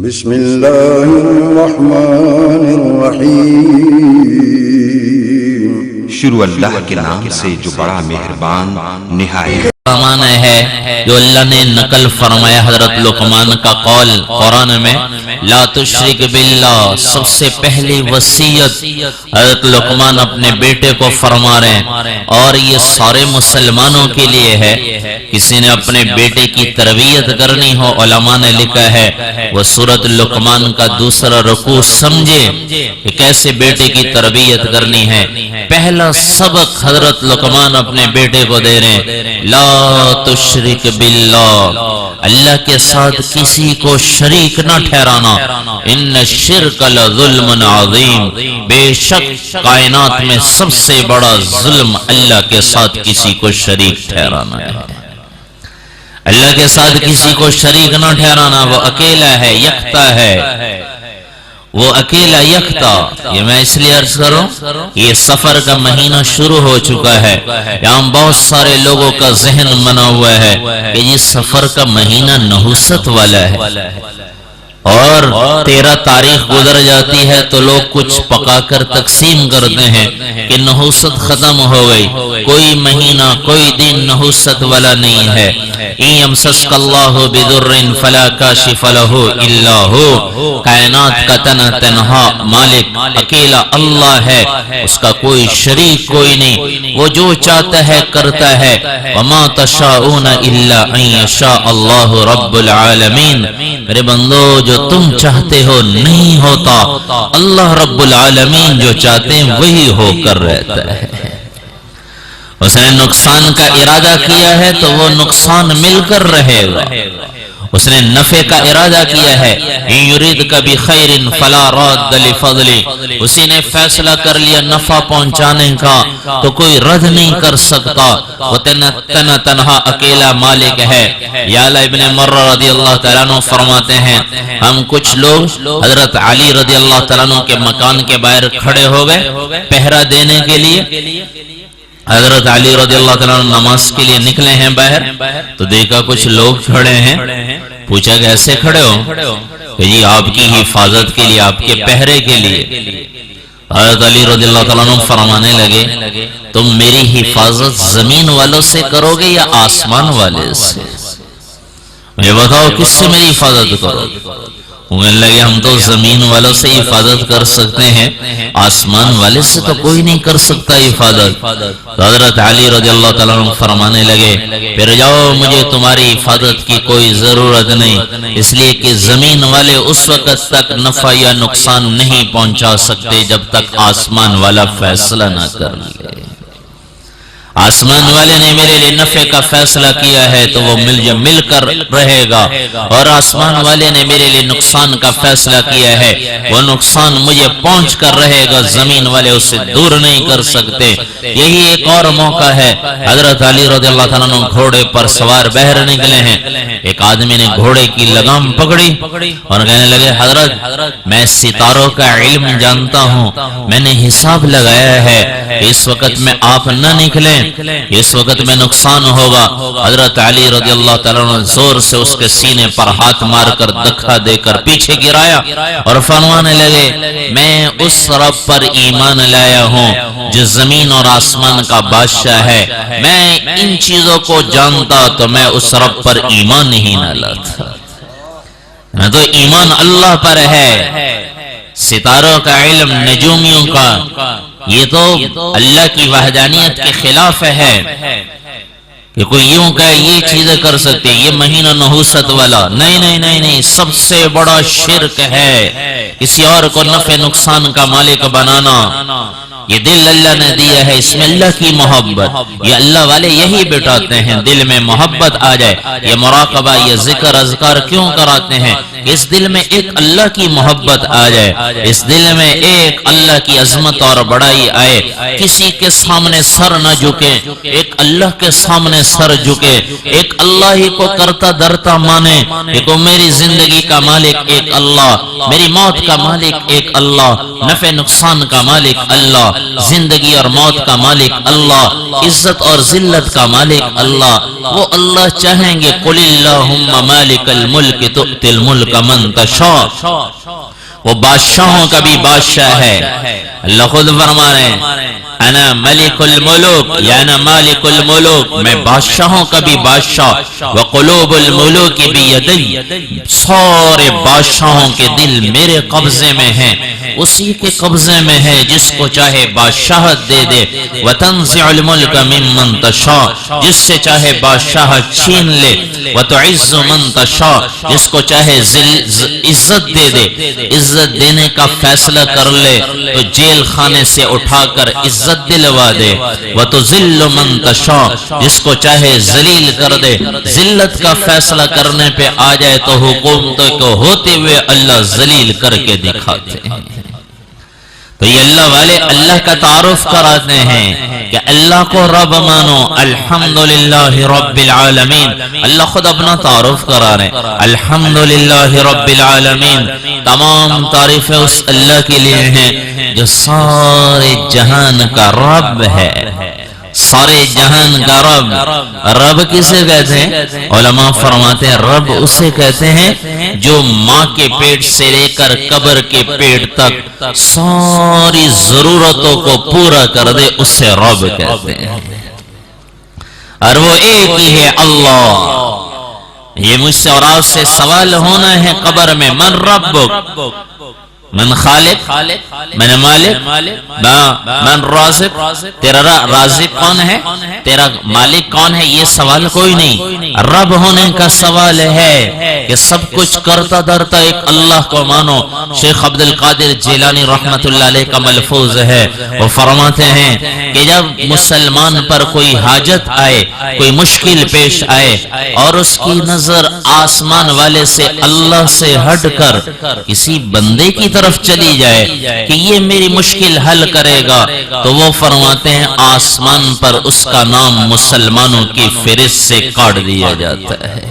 بسم اللہ الرحمن الرحیم شروع اللہ کے نام سے جو بڑا مہربان نہایت فرمان ہے جو اللہ نے نقل فرمایا حضرت لقمان کا قول قرآن میں لا تشرک باللہ، سب سے پہلی وصیت حضرت لقمان اپنے بیٹے کو فرما رہے ہیں، اور یہ سارے مسلمانوں کے لیے ہے۔ کسی نے اپنے بیٹے کی تربیت کرنی ہو، علماء نے لکھا ہے وہ سورۃ لقمان کا دوسرا رکوع سمجھے کہ کیسے بیٹے کی تربیت کرنی ہے۔ پہلا سبق حضرت لقمان اپنے بیٹے کو دے رہے ہیں، لا تشرک باللہ، اللہ کے ساتھ کسی کو شریک نہ ٹھہرانا، ان الشرک لظلم عظیم، بے شک کائنات میں سب سے بڑا ظلم اللہ کے ساتھ کسی کو شریک ٹھہرانا ہے۔ اللہ کے ساتھ کسی کو شریک نہ ٹھہرانا، وہ اکیلا ہے، یکتا ہے، وہ اکیلا یکتا۔ یہ میں اس لیے عرض کروں، یہ سفر کا مہینہ شروع ہو چکا ہے، یہاں بہت سارے لوگوں کا ذہن بنا ہوا ہے کہ یہ سفر کا مہینہ نحوست والا ہے، اور 13 تاریخ گزر جاتی ہے تو لوگ کچھ پکا کر تقسیم کرتے ہیں کہ نحوست ختم ہو گئی۔ کوئی مہینہ کوئی دن نحوست والا نہیں ہے۔ ان یمسسک اللہ بضر فلا کاشف له الا هو، کائنات کا تنہا مالک اکیلا اللہ ہے، اس کا کوئی شریک کوئی نہیں، وہ جو چاہتا ہے کرتا ہے۔ وما تشاءون الا ان یشاء اللہ رب العالمین، میرے بندو جو تم چاہتے ہو نہیں ہوتا، اللہ رب العالمین جو چاہتے ہیں وہی ہو کر رہتا ہے۔ اس نے نقصان کا ارادہ کیا ہے تو وہ نقصان مل کر رہے گا، اس نے نفع کا ارادہ کیا ہے، ان یریدک بخیر فلا راد لفضلہ، اسی نے فیصلہ کر لیا نفع پہنچانے کا تو کوئی رد نہیں کر سکتا، وہ تنہا اکیلا مالک ہے۔ یعلا ابن مرہ رضی اللہ تعالیٰ عنہ فرماتے ہیں ہم کچھ لوگ حضرت علی رضی اللہ تعالیٰ عنہ کے مکان کے باہر کھڑے ہو گئے پہرا دینے کے لیے۔ حضرت علی رضی اللہ تعالیٰ عنہ نماز کے لیے نکلے ہیں باہر، تو دیکھا کچھ لوگ کھڑے ہیں، پوچھا کیسے کھڑے ہو؟ کہ جی آپ کی حفاظت کے لیے، آپ کے پہرے کے لیے۔ حضرت علی رضی اللہ تعالیٰ عنہ فرمانے لگے تم میری حفاظت زمین والوں سے کرو گے یا آسمان والے سے؟ مجھے بتاؤ کس سے میری حفاظت کرو گے؟ کہنے لگے ہم تو زمین والوں سے حفاظت کر سکتے ہیں، آسمان والے سے تو کوئی نہیں کر سکتا حفاظت۔ حضرت علی رضی اللہ تعالیٰ عنہ فرمانے لگے پھر جاؤ، مجھے تمہاری حفاظت کی کوئی ضرورت نہیں، اس لیے کہ زمین والے اس وقت تک نفع یا نقصان نہیں پہنچا سکتے جب تک آسمان والا فیصلہ نہ کر لے۔ آسمان والے نے میرے لیے نفع کا فیصلہ کیا ہے تو وہ مل کر رہے گا، اور آسمان والے نے میرے لیے نقصان کا فیصلہ کیا ہے وہ نقصان مجھے پہنچ کر رہے گا، زمین والے اسے دور نہیں کر سکتے۔ یہی ایک اور موقع ہے، حضرت علی رضی اللہ تعالیٰ عنہ گھوڑے پر سوار باہر نکلے ہیں، ایک آدمی نے گھوڑے کی لگام پکڑی اور کہنے لگے حضرت میں ستاروں کا علم جانتا ہوں، میں نے حساب لگایا ہے اس وقت میں آپ نہ نکلیں، اس وقت میں نقصان ہوگا۔ حضرت علی رضی اللہ تعالیٰ عنہ زور سے اس کے سینے پر ہاتھ مار کر دھکا دے کر پیچھے گرایا اور فرمانے لگے میں اس رب پر ایمان لایا ہوں جو زمین اور آسمان کا بادشاہ ہے، میں ان چیزوں کو جانتا تو میں اس رب پر ایمان ہی نہ لاتا، میں تو ایمان اللہ پر ہے۔ ستاروں کا علم، نجومیوں کا، یہ تو اللہ کی وحدانیت کے خلاف ہے کہ کوئی یوں کہ یہ چیزیں کر سکتے، یہ مہینہ نحوست والا نہیں نہیں نہیں نہیں، سب سے بڑا شرک ہے کسی اور کو نفع نقصان کا مالک بنانا۔ یہ دل اللہ نے دیا ہے، اس میں اللہ کی محبت، یہ اللہ والے یہی بٹاتے ہیں دل میں محبت آ جائے، یہ مراقبہ یہ ذکر اذکار کیوں کراتے ہیں؟ اس دل میں ایک اللہ کی محبت آ جائے، اس دل میں ایک اللہ کی عظمت اور بڑائی آئے، کسی کے سامنے سر نہ جھکے، ایک اللہ کے سامنے سر جھکے، ایک اللہ ہی کو کرتا درتا مانے کہ میری زندگی کا مالک ایک اللہ، میری موت کا مالک ایک اللہ، نفع نقصان کا مالک اللہ، زندگی اور موت کا مالک اللہ، عزت اور ذلت کا مالک اللہ۔ وہ اللہ چاہیں گے قل اللہم مالک الملک تؤتی الملک من تشاء، وہ بادشاہوں کا بھی بادشاہ ہے۔ اللہ خود فرما رہے ہیں انا ملک الملوک یا انا مالک الملوک، میں بادشاہوں کا بھی بادشاہ، وقلوب الملوک بیدی، سارے بادشاہوں کے دل میرے قبضے میں ہیں، اسی کے قبضے میں ہے، جس کو چاہے بادشاہت دے دے، وتنزع الملک ممن تشاء، جس سے چاہے بادشاہت چھین لے، وتعز من تشاء، جس کو چاہے عزت دے دے، عزت دینے کا فیصلہ کر لے تو جیل خانے سے اٹھا کر عزت دلوا دے، وتذل من تشاء، جس کو چاہے ذلیل کر دے، ذلت کا فیصلہ کرنے پہ آ جائے تو حکومتوں کو ہوتے ہوئے اللہ ذلیل کر کے دکھاتے ہیں۔ تو یہ اللہ والے اللہ کا تعارف کراتے ہیں کہ اللہ کو رب مانو، الحمدللہ رب العالمین، اللہ خود اپنا تعارف کرا رہے ہیں، الحمدللہ رب العالمین، تمام تعریفیں اس اللہ کے لیے ہیں جو سارے جہان کا رب ہے، سارے جہان کا رب۔ رب کسے کہتے ہیں؟ علماء فرماتے ہیں رب اسے کہتے ہیں جو ماں کے پیٹ سے لے کر قبر کے پیٹ تک ساری ضرورتوں کو پورا کر دے، اسے رب کہتے ہیں، اور وہ ایک ہی ہے اللہ۔ یہ مجھ سے اور آپ سے سوال ہونا ہے قبر میں، من ربک، من خالق، من مالک، من رازق، تیرا رازق کون ہے، تیرا مالک کون ہے، یہ سوال کوئی نہیں، رب ہونے کا سوال ہے کہ سب کچھ کرتا دھرتا ایک اللہ کو مانو۔ شیخ عبد القادر جیلانی رحمت اللہ علیہ کا ملفوظ ہے، وہ فرماتے ہیں کہ جب مسلمان پر کوئی حاجت آئے، کوئی مشکل پیش آئے اور اس کی نظر آسمان والے سے، اللہ سے ہٹ کر کسی بندے کی طرف چلی جائے کہ یہ میری مشکل حل کرے گا، تو وہ فرماتے ہیں آسمان پر اس کا نام مسلمانوں کی فہرست سے کاٹ دیا جاتا ہے۔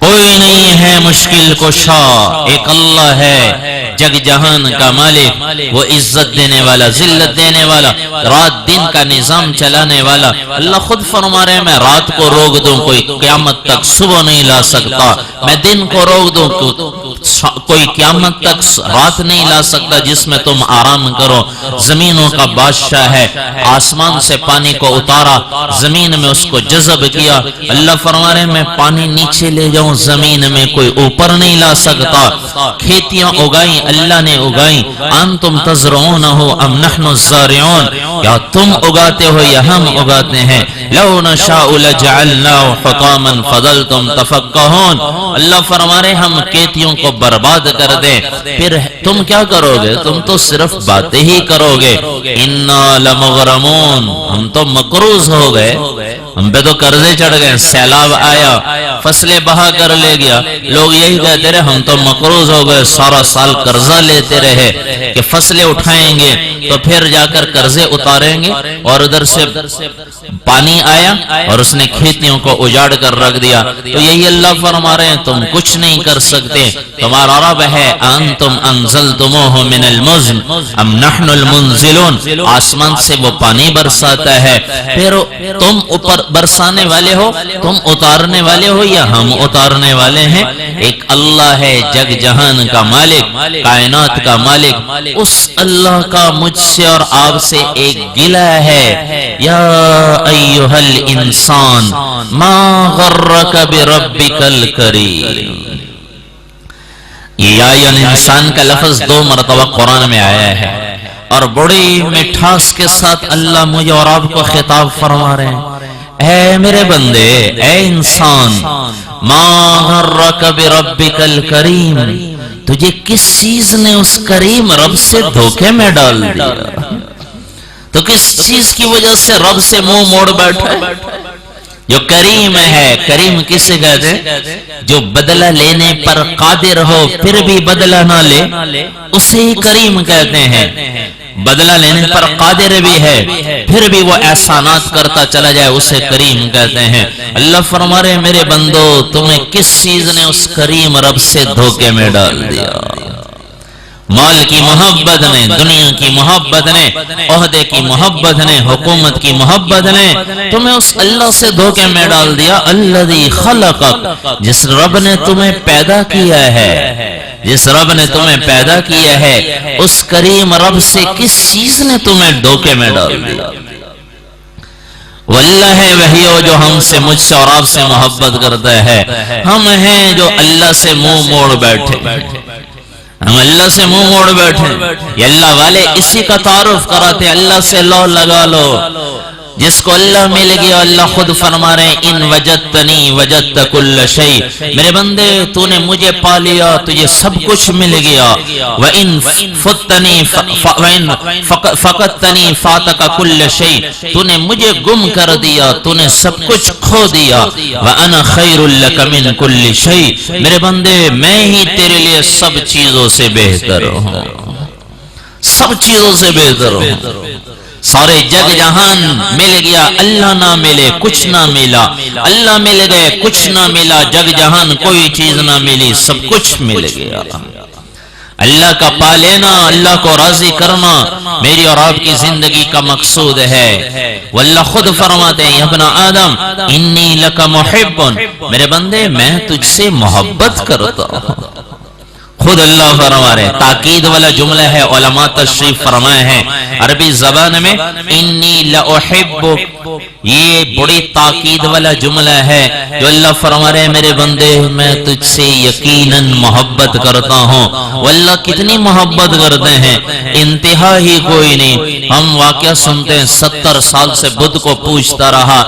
کوئی نہیں ہے مشکل کشا، ایک اللہ ہے جگ جہان کا مالک، وہ عزت دینے والا، ذلت دینے والا، رات دن کا نظام چلانے والا۔ اللہ خود فرما رہے ہیں میں رات کو روک دوں کوئی قیامت تک صبح نہیں لا سکتا، میں دن کو روک دوں کوئی قیامت تک رات نہیں لا سکتا جس میں تم آرام کرو۔ زمینوں کا بادشاہ ہے، آسمان سے پانی کو اتارا، زمین میں اس کو جذب کیا۔ اللہ فرما رہے ہیں میں پانی نیچے لے جاؤں، زمین میں کوئی اوپر نہیں لا سکتا۔ کھیتیاں اگائیں اللہ نے اگائیں، انتم تزرعونہ ام نحن الزارعون، یا تم اگاتے ہو یا ہم اگاتے ہیں۔ لو نشاء لجعلناه حطاما فظلتم تفکہون، اللہ فرما رہے ہم کھیتیوں کو برباد کر دیں، پھر تم کیا کرو گے؟ تم تو صرف باتیں ہی کرو گے۔ انا لمغرمون، ہم تو مقروض ہو گئے، ہم پہ تو قرضے چڑھ گئے، سیلاب آیا، فصلیں بہا کر لے گیا، لوگ یہی کہتے رہے ہم تو مقروض ہو گئے، سارا سال قرضہ لیتے رہے کہ فصلیں اٹھائیں گے تو پھر جا کر قرضے اتاریں گے، اور ادھر سے پانی آیا اور اس نے کھیتیوں کو اجاڑ کر رکھ دیا۔ تو یہی اللہ فرما رہے ہیں تم کچھ نہیں کر سکتے، تمہارا رب ہے انتم انزلتموہ من المزن ام نحن المنزلون، آسمان سے وہ پانی برساتا ہے، پھر تم اوپر برسانے والے ہو، تم اتارنے والے ہو یا ہم اتارنے والے ہیں؟ ایک اللہ ہے جگ جہان کا مالک، کائنات کا مالک، اس اللہ کا مجھ سے اور آپ سے ایک گلہ ہے، یا ایہا الانسان ما غرک بربک الکریم۔ یہ یا انسان کا لفظ 2 مرتبہ قرآن میں آیا ہے، اور بڑی مٹھاس کے ساتھ اللہ مجھے اور آپ کو خطاب فرما رہے ہیں، اے میرے بندے، اے انسان، ما غرک بربک الکریم، تجھے کس چیز نے اس کریم رب سے دھوکے میں ڈال دیا؟ تو کس چیز کی وجہ سے رب سے منہ موڑ بیٹھا ہے؟ جو کریم ہے، کریم کسے کہتے ہیں؟ جو بدلہ لینے پر قادر ہو پھر بھی بدلہ نہ لے، اسے ہی کریم کہتے ہیں۔ بدلہ لینے پر قادر بھی ہے پھر بھی وہ احسانات کرتا چلا جائے، اسے کریم کہتے ہیں۔ اللہ فرما رہے میرے بندو تمہیں کس چیز نے اس کریم رب سے دھوکے میں ڈال دیا؟ مال کی محبت نے، دنیا کی محبت نے، عہدے کی محبت نے، حکومت کی محبت نے تمہیں اس اللہ سے دھوکے میں ڈال دیا، الذی خلقک، جس رب نے تمہیں پیدا کیا ہے، جس رب نے تمہیں پیدا کیا ہے، اس کریم رب سے کس چیز نے تمہیں دھوکے میں ڈال دیا؟ واللہ ہے وہی ہو جو ہم سے، مجھ سے اور آپ سے محبت کرتا ہے، ہم ہیں جو اللہ سے منہ موڑ بیٹھے، ہم اللہ سے منہ موڑ بیٹھے۔ یہ اللہ والے اسی کا تعارف کراتے، اللہ سے لو لگا لو، جس کو اللہ مل گیا اللہ خود فرما رہے ہیں ان وجدتنی وجدت کل شیء، میرے بندے تو نے مجھے پا لیا تجھے سب کچھ مل گیا، وَإِن فَتَّنِي فَقَدْتَنِي فَاتَكَ كُلَّ شَيْء، تو نے مجھے گم کر دیا تو نے سب کچھ کھو دیا، وَأَنَا خَيْرٌ لَكَ مِن كُلِّ شَيْء، میرے بندے میں ہی تیرے لیے سب چیزوں سے بہتر ہوں، سب چیزوں سے بہتر ہوں۔ سارے جگ جہان مل گیا، اللہ نہ ملے کچھ نہ ملا، اللہ مل گئے کچھ نہ ملا، جگ جہان کوئی چیز نہ ملی، سب کچھ مل گیا۔ اللہ کا پا لینا، اللہ کو راضی کرنا میری اور آپ کی زندگی کا مقصود ہے۔ واللہ خود فرماتے ہیں ابن آدم انی لک محب، میرے بندے میں تجھ سے محبت کرتا ہوں۔ خود اللہ فرما رہے، تاکید والا جملہ ہے، علماء تشریف فرمائے ہیں عربی زبان میں انی لأحبک، یہ بڑی تاکید والا جملہ ہے جو اللہ فرما رہے ہیں میرے بندے میں تجھ سے یقیناً محبت کرتا ہوں۔ واللہ کتنی محبت کرتے ہیں، انتہا ہی کوئی نہیں۔ ہم واقعہ سنتے ہیں 70 سال سے بدھ کو پوجتا رہا،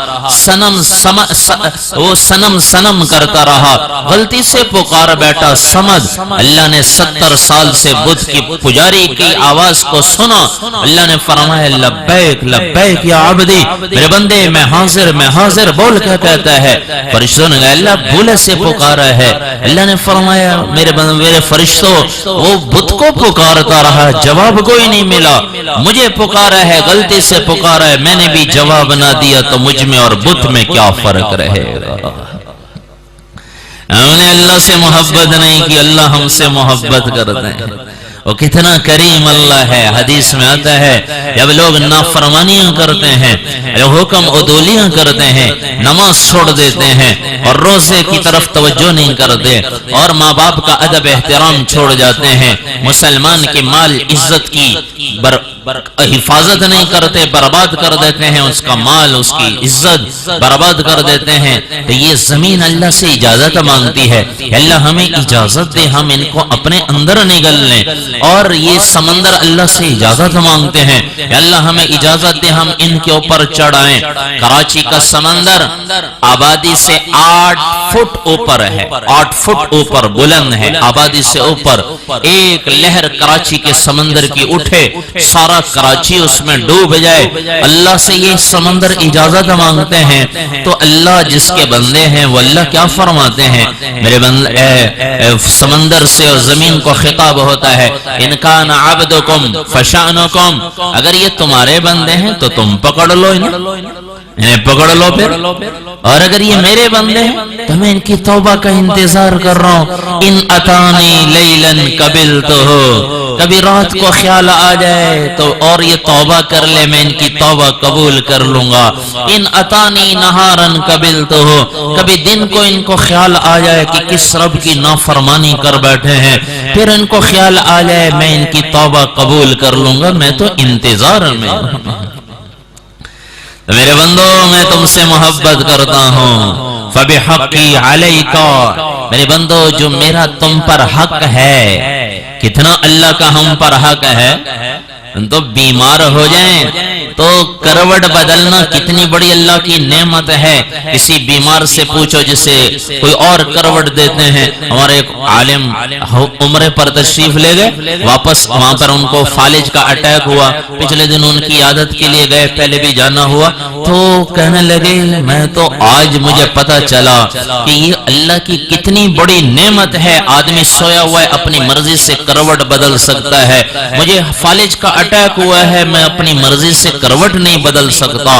وہ سنم کرتا رہا، غلطی سے پکار بیٹا سمد، اللہ نے 70 سال سے بدھ کی پجاری کی آواز کو سنا، اللہ نے فرمایا لبیک لبیک یا عبدی، میرے بندے میں حاضر بول کیا کہتا ہے؟ فرشتوں نے کہا اللہ بھولے سے پکارا ہے، اللہ نے فرمایا میرے فرشتوں وہ بدھ کو پکارتا رہا، جواب کوئی نہیں ملا، مجھے پکارا ہے، غلطی سے پکارا ہے، میں نے بھی جواب نہ دیا تو مجھ میں اور بدھ میں کیا فرق رہے گا؟ ہم نے اللہ سے محبت نہیں کی، اللہ ہم سے محبت کرتے ہیں۔ وہ کتنا کریم اللہ ہے، حدیث میں آتا ہے جب لوگ نافرمانیاں کرتے ہیں، حکم عدولیاں کرتے ہیں، نماز چھوڑ دیتے ہیں اور روزے کی طرف توجہ نہیں کرتے اور ماں باپ کا ادب احترام چھوڑ جاتے ہیں، مسلمان کے مال عزت کی حفاظت نہیں کرتے، برباد کر دیتے ہیں، اس کا مال اس کی عزت برباد کر دیتے ہیں، تو یہ زمین اللہ سے اجازت مانگتی ہے، اللہ ہمیں اجازت دے ہم ان کو اپنے اندر نگل لیں، اور یہ سمندر اللہ سے اجازت مانگتے ہیں، اللہ ہمیں اجازت دے ہم ان کے اوپر چڑھائیں۔ کراچی کا سمندر آبادی سے 8 فٹ اوپر ہے، 8 فٹ اوپر بلند ہے، آبادی سے اوپر ایک لہر کراچی کے سمندر کی اٹھے سارا کراچی اس میں ڈوب جائے، اللہ سے یہ سمندر اجازت مانگتے ہیں، تو اللہ جس کے بندے ہیں وہ اللہ کیا فرماتے ہیں میرے بندے، سمندر سے اور زمین کو خطاب ہوتا ہے ان کان عبدکم فشانکم، اگر یہ تمہارے بندے ہیں تو تم پکڑ لو انہیں پکڑ لو پھر، اور اگر یہ میرے بندے ہیں تو میں ان کی توبہ کا انتظار کر رہا ہوں۔ ان اتانی لیلن قبلتہ، کبھی رات کو خیال آ جائے تو اور یہ توبہ کر لے میں ان کی توبہ قبول کر لوں گا۔ ان اتانی نہارن قبلتہ، کبھی دن کو ان کو خیال آ جائے کہ کس رب کی نافرمانی کر بیٹھے ہیں، پھر ان کو خیال آ جائے میں ان کی توبہ قبول کر لوں گا، میں تو انتظار میں ہوں۔ میرے بندو میں تم سے محبت کرتا ہوں، فبحقی علیکا، میرے بندو جو میرا تم پر حق ہے، کتنا اللہ کا ہم پر حق ہے، تو بیمار ہو جائیں تو کروٹ بدلنا کتنی بڑی اللہ کی نعمت ہے۔ کسی بیمار سے پوچھو جسے کوئی اور کروٹ دیتے ہیں، ہمارے ایک عالم عمرے پر تشریف لے گئے، واپس وہاں پر ان کو فالج کا اٹیک ہوا، پچھلے دن ان کی عادت کے لیے گئے، پہلے بھی جانا ہوا، تو کہنے لگے میں تو آج مجھے پتا چلا کہ یہ اللہ کی کتنی بڑی نعمت ہے، آدمی سویا ہوا ہے اپنی مرضی سے کروٹ بدل سکتا ہے، مجھے فالج کا اٹیک ہوا ہے میں اپنی مرضی سے کروٹ نہیں بدل سکتا.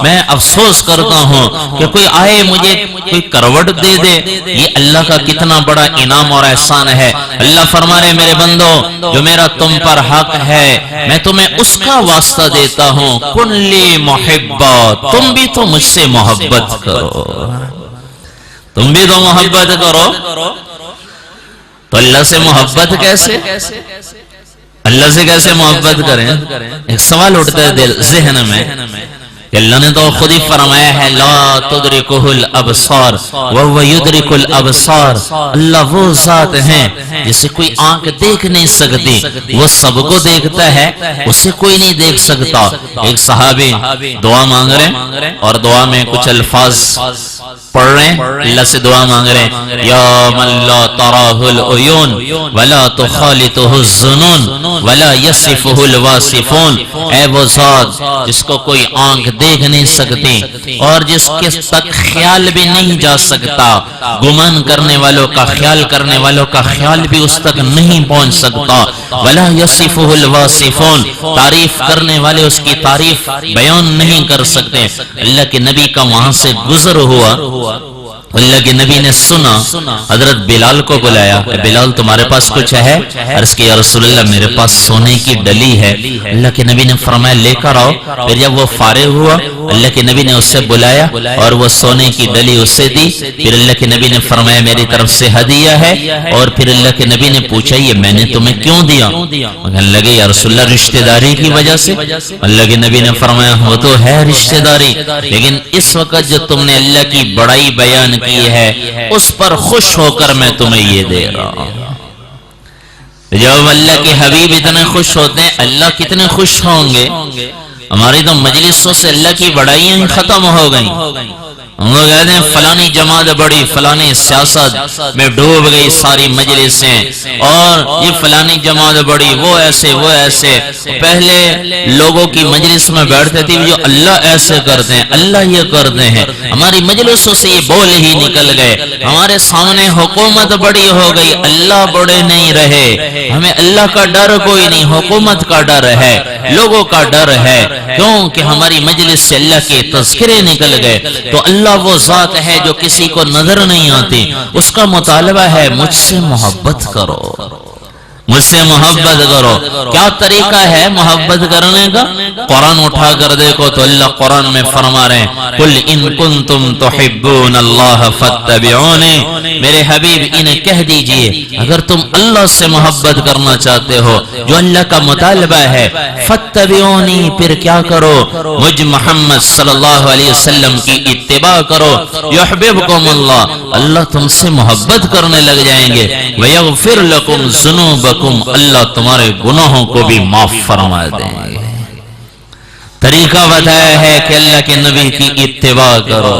میں افسوس کرتا ہوں کہ کوئی آئے مجھے کوئی کروٹ دے دے. یہ اللہ کا کتنا بڑا انعام اور احسان ہے. اللہ فرما رہے میرے بندو جو میرا تم پر حق ہے میں تمہیں اس کا واسطہ دیتا ہوں. کن لی محبا، تم بھی تو مجھ سے محبت کرو، تم بھی تو محبت کرو. تو اللہ سے محبت کیسے؟ اللہ سے کیسے محبت کریں؟ ایک سوال اٹھتا ہے دل ذہن میں کہ اللہ نے تو خود ہی فرمایا ہے لا تدرکہ الابصار وہو یدرک الابصار. اللہ وہ ذات ہیں جسے کوئی آنکھ دیکھ نہیں سکتی، وہ سب کو دیکھتا ہے، اسے کوئی نہیں دیکھ سکتا. ایک صحابی دعا مانگ رہے ہیں اور دعا میں کچھ الفاظ پڑھ رہے ہیں، اللہ سے دعا مانگ رہے ہیں یا من لا تراہ العیون ولا تخالطہ الظنون ولا یصفہ الواصفون. اے وہ ذات جس کو کوئی آنکھ دیکھ نہیں سکتی اور جس کے تک خیال بھی نہیں جا سکتا، گمان کرنے والوں کا خیال کرنے والوں کا خیال بھی اس تک نہیں پہنچ سکتا. ولا یصفہ الواصفون، تعریف کرنے والے اس کی تعریف بیان نہیں کر سکتے. اللہ کے نبی کا وہاں سے گزر ہوا، اللہ کے نبی نے سنا، حضرت بلال کو بلایا، بلال تمہارے پاس کچھ ہے؟ عرض کیا یا رسول اللہ میرے پاس سونے کی ڈلی ہے. اللہ کے نبی نے فرمایا لے کر آؤ. پھر جب وہ فارغ ہوا اللہ کے نبی نے اسے بلایا اور وہ سونے کی ڈلی اسے دی. پھر اللہ کے نبی نے فرمایا میری طرف سے ہدیہ ہے. اور پھر اللہ کے نبی نے پوچھا یہ میں نے تمہیں کیوں دیا؟ کہنے لگے یا رسول اللہ رشتہ داری کی وجہ سے. اللہ کے نبی نے فرمایا وہ تو ہے رشتہ داری، لیکن اس وقت جو تم نے اللہ کی بڑائی بیان کی ہے اس پر خوش ہو کر میں تمہیں یہ دے رہا ہوں. جب اللہ کے حبیب اتنے خوش ہوتے ہیں اللہ کتنے خوش ہوں گے. ہماری تو مجلسوں سے اللہ کی بڑائیاں ہی ختم ہو گئیں. ہم لوگ کہتے ہیں فلانی جماعت بڑی، فلانی سیاست میں ڈوب گئی ساری مجلسیں، اور یہ فلانی جماعت بڑی، وہ ایسے وہ ایسے. پہلے لوگوں کی مجلس میں بیٹھتے تھے جو اللہ ایسے کرتے ہیں اللہ یہ کرتے ہیں. ہماری مجلسوں سے یہ بول ہی نکل گئے. ہمارے سامنے حکومت بڑی ہو گئی، اللہ بڑے نہیں رہے. ہمیں اللہ کا ڈر کوئی نہیں، حکومت کا ڈر ہے، لوگوں کا ڈر ہے. کیوں کہ ہماری مجلس سے اللہ کے تذکرے نکل گئے. تو اللہ وہ ذات ہے جو کسی کو نظر نہیں آتی، اس کا مطالبہ ہے مجھ سے محبت کرو، مجھ سے محبت کرو. کیا طریقہ ہے محبت کرنے کا؟ قرآن اٹھا کر دیکھو تو اللہ قرآن میں فرما رہے ہیں قل ان کنتم تحبون اللہ فاتبعونی. میرے حبیب انہیں کہہ دیجئے اگر تم اللہ سے محبت کرنا چاہتے ہو جو اللہ کا مطالبہ ہے فاتبعونی، پھر کیا کرو؟ مجھ محمد صلی اللہ علیہ وسلم کی اتباع کرو. یحببکم اللہ، اللہ تم سے محبت کرنے لگ جائیں گے. ویغفر لکم ذنوبکم، اللہ تمہارے گناہوں کو بھی معاف فرما دیں گے. طریقہ بتایا ہے کہ اللہ کے نبی کی اتباع کرو.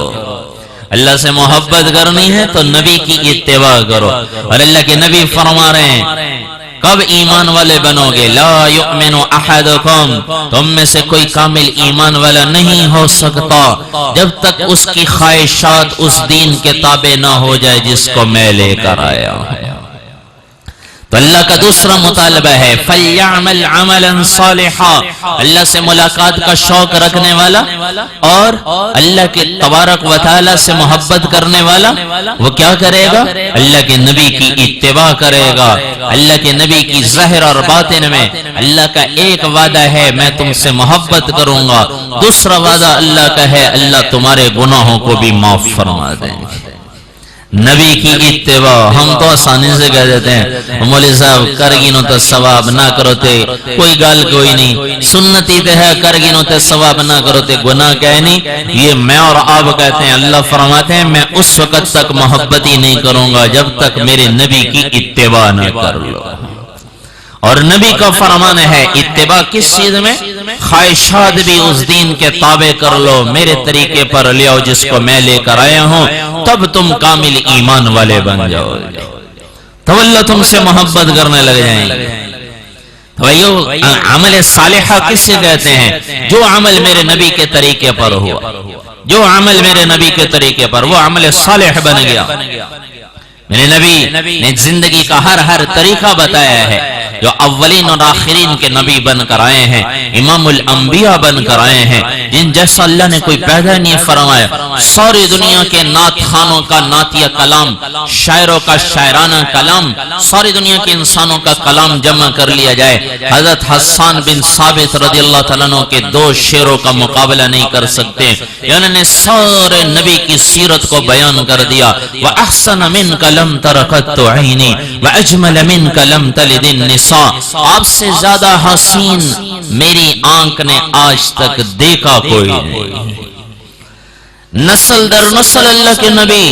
اللہ سے محبت کرنی ہے تو نبی کی اتباع کرو. اور اللہ کے نبی فرما رہے ہیں کب ایمان والے بنو گے؟ لا یؤمن احدکم، تم میں سے کوئی کامل ایمان والا نہیں ہو سکتا جب تک اس کی خواہشات اس دین کے تابع نہ ہو جائے جس کو میں لے کر آیا ہوں. تو اللہ کا دوسرا مطالبہ ہے فَلْيَعْمَلْ عَمَلًا صَالِحًا، اللہ سے ملاقات کا شوق رکھنے والا اور اللہ کے تبارک و تعالی سے محبت کرنے والا وہ کیا کرے گا؟ اللہ کے نبی کی اتباع کرے گا. اللہ کے نبی کی ظاہر اور باطن میں اللہ کا ایک وعدہ ہے میں تم سے محبت کروں گا، دوسرا وعدہ اللہ کا ہے اللہ تمہارے گناہوں کو بھی معاف فرما دیں گے. نبی کی اتباع ہم تو آسانی سے کہہ دیتے ہیں مولوی صاحب کرگینو تو ثواب نہ کرو تے کوئی گال کوئی نہیں، سنتی تے ہے کرگینو تے ثواب نہ کرو تے گناہ کہہ نہیں. یہ میں اور آپ کہتے ہیں، اللہ فرماتے ہیں میں اس وقت تک محبت ہی نہیں کروں گا جب تک میرے نبی کی اتباع نہ کر لو. اور نبی کا فرمان ہے اتباع کس چیز میں؟ خواہشات بھی اس دین کے تابع کر لو، میرے طریقے پر لے آؤ جس کو میں لے کر آیا ہوں، تب تم کامل ایمان والے بن جاؤ گے. تو اللہ تم سے محبت کرنے لگ جائیں گے. عمل صالحہ کس سے کہتے ہیں؟ جو عمل میرے نبی کے طریقے پر ہوا، جو عمل میرے نبی کے طریقے پر، وہ عمل صالح بن گیا. میرے نبی نے زندگی کا ہر طریقہ بتایا ہے. جو اولین اور آخرین کے نبی بن کر آئے ہیں، امام الانبیاء بن کر آئے ہیں، جن جیسا اللہ نے کوئی پیدا نہیں فرمایا۔ ساری دنیا کے نعت خانوں کا نعتیہ کلام، شاعروں کا شاعرانہ کلام، ساری دنیا کے انسانوں کا کلام جمع کر لیا جائے، حضرت حسان بن ثابت رضی اللہ تعالیٰ عنہ کے 2 شعروں کا مقابلہ نہیں کر سکتے۔ انہوں نے سارے نبی کی سیرت کو بیان کر دیا۔ وَأَحْسَنَ مِنْكَ لَمْ تَرَقَتْ عَيْنِي وَأَجْمَلَ مِنْكَ لَمْ تَلِدِ النِّسَاء، آپ سے زیادہ حسین میری آنکھ نے آج تک دیکھا کوئی نہیں۔ نسل در نسل اللہ کے نبی،